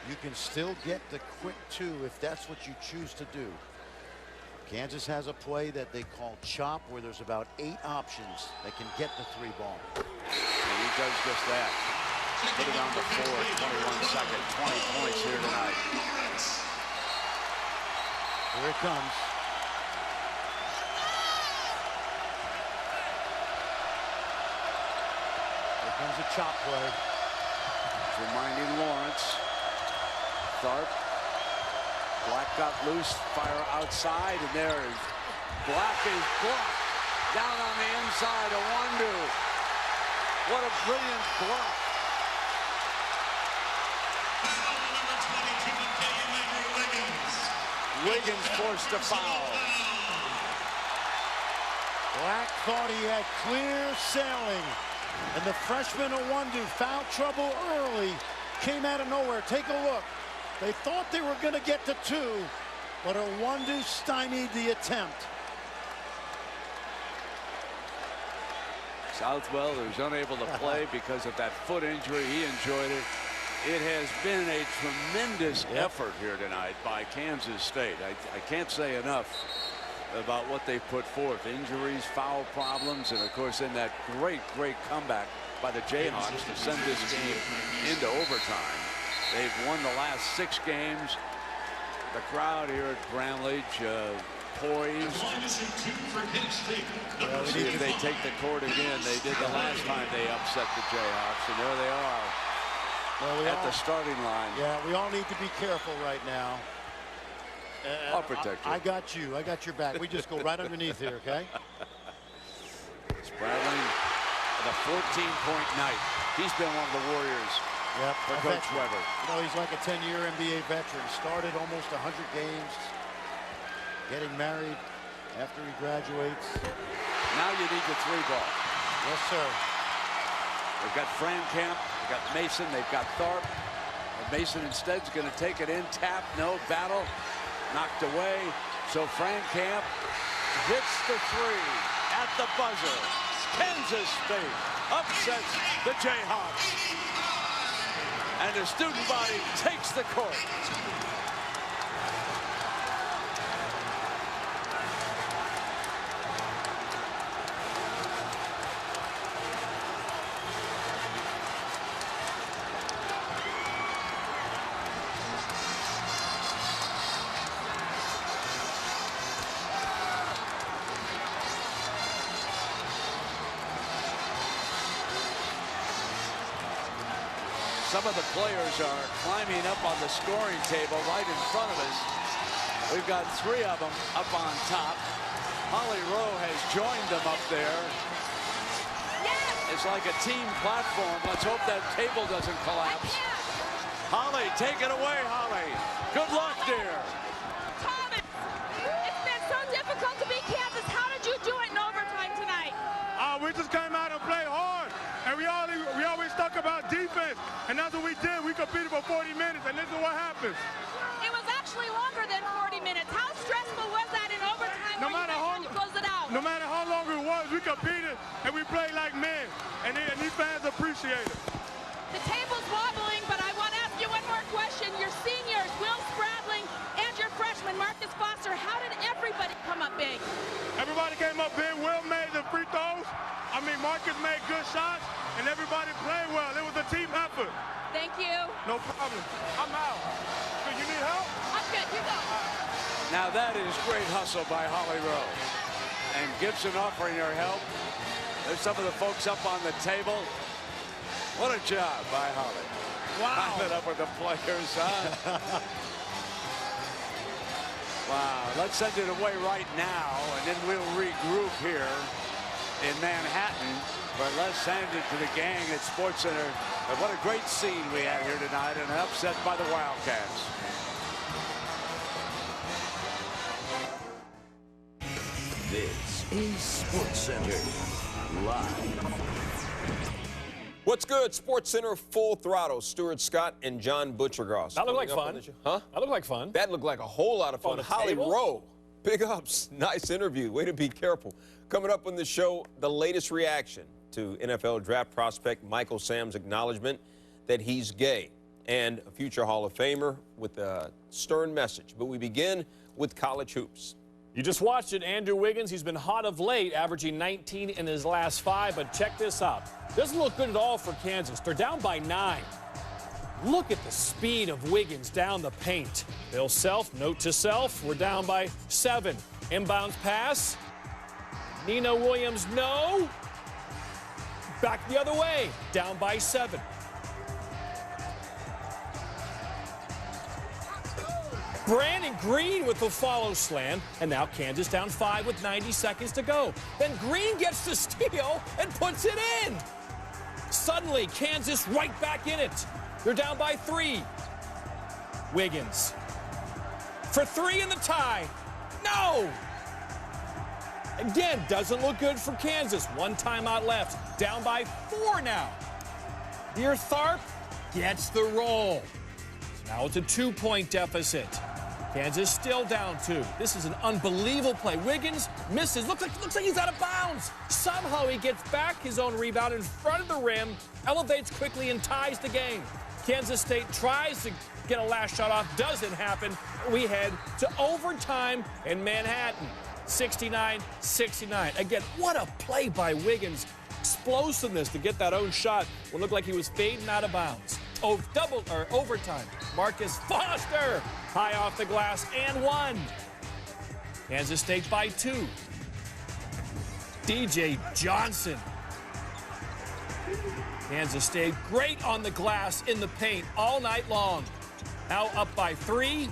you can still get the quick 2 if that's what you choose to do. Kansas has a play that they call chop, where there's about 8 options that can get the 3 ball. And he does just that. Put it on the floor, 21 seconds, 20 points here tonight. Here it comes. Here comes a chop play. It's reminding Lawrence. Tharp. Black got loose, fire outside, and there is Black is blocked. Down on the inside of Wandu. What a brilliant block. Wiggins forced a foul. Black thought he had clear sailing, and the freshman Wandu foul trouble early. Came out of nowhere. Take a look. They thought they were going to get to 2, but Wandu stymied the attempt. Southwell was unable to play because of that foot injury. He enjoyed it. It has been a tremendous effort here tonight by Kansas State. I can't say enough about what they put forth. Injuries, foul problems, and of course in that great comeback by the Jayhawks to send this game into overtime. They've won the last 6 games. The crowd here at Bramlage poised. Well, see if they take the court again. They did the last time they upset the Jayhawks, and there they are. Well, at the starting line. Yeah, we all need to be careful right now. I'll protect you. I got you. I got your back. We just go right underneath here, okay? Spradling with a 14-point night. He's been one of the Warriors for Coach Weber. You know, he's like a 10-year NBA veteran. Started almost 100 games. Getting married after he graduates. Now you need the 3 ball. Yes, sir. They've got Fran Camp, they've got Mason, they've got Tharp. And Mason instead is going to take it in, tap, no, battle, knocked away. So Fran Camp hits the 3 at the buzzer. Kansas State upsets the Jayhawks. And the student body takes the court. Some of the players are climbing up on the scoring table right in front of us. We've got 3 of them up on top. Holly Rowe has joined them up there. It's like a team platform. Let's hope that table doesn't collapse. Holly, take it away, Holly. Good luck, dear. Thomas, it's been so difficult to beat Kansas. How did you do it in overtime tonight? We just came out and played hard, and we always talk about defense, and that's what we did. We competed for 40 minutes, and this is what happened. It was actually longer than 40 minutes. How stressful was that in overtime? No matter how long it was, we competed, and we played like men, and these fans appreciate it. The table's wobbling, but I want to ask you one more question. Your seniors, Will Spradling, and your freshman, Marcus Foster, how did everybody come up big? Everybody came up big. Will made the free throws. I mean, Marcus made good shots, and everybody played well. It was a team effort. Thank you. No problem. I'm out. So you need help? I'm good. You go. Now that is great hustle by Holly Rowe. And Gibson offering her help. There's some of the folks up on the table. What a job by Holly. Wow. Climbing up with the players, huh? Wow. Let's send it away right now, and then we'll regroup here in Manhattan. But let's send it to the gang at SportsCenter. And what a great scene we had here tonight, and an upset by the Wildcats. This is SportsCenter Live. What's good? SportsCenter Full Throttle. Stuart Scott and John Butchergross. That looked like fun. Huh? That looked like fun. That looked like a whole lot of fun. Holly Rowe, big ups. Nice interview. Way to be careful. Coming up on the show, the latest reaction to NFL draft prospect Michael Sam's acknowledgement that he's gay, and a future Hall of Famer with a stern message. But we begin with college hoops. You just watched it, Andrew Wiggins. He's been hot of late, averaging 19 in his last 5. But check this out. Doesn't look good at all for Kansas. They're down by 9. Look at the speed of Wiggins down the paint. Bill Self, note to self, we're down by 7. Inbounds pass. Nino Williams, no. Back the other way, down by 7. Brandon Green with the follow slam, and now Kansas down 5 with 90 seconds to go. Then Green gets the steal and puts it in. Suddenly, Kansas right back in it. They're down by 3. Wiggins for 3 in the tie. No! Again, doesn't look good for Kansas. 1 timeout left. Down by 4 now. Dear Tharp gets the roll. So now it's a 2-point deficit. Kansas still down 2. This is an unbelievable play. Wiggins misses. Looks like he's out of bounds. Somehow he gets back his own rebound in front of the rim, elevates quickly, and ties the game. Kansas State tries to get a last shot off. Doesn't happen. We head to overtime in Manhattan. 69-69. Again, what a play by Wiggins. Explosiveness to get that own shot. Will look like he was fading out of bounds. Oh, overtime. Marcus Foster, high off the glass, and 1. Kansas State by 2. DJ Johnson. Kansas State great on the glass in the paint all night long. Now up by 3.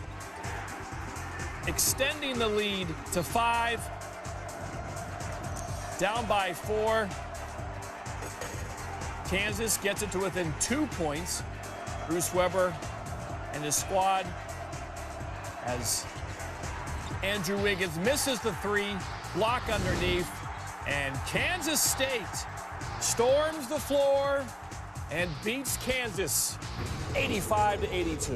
Extending the lead to 5. Down by 4. Kansas gets it to within 2 points. Bruce Weber and his squad, as Andrew Wiggins misses the 3, block underneath, and Kansas State storms the floor and beats Kansas 85-82.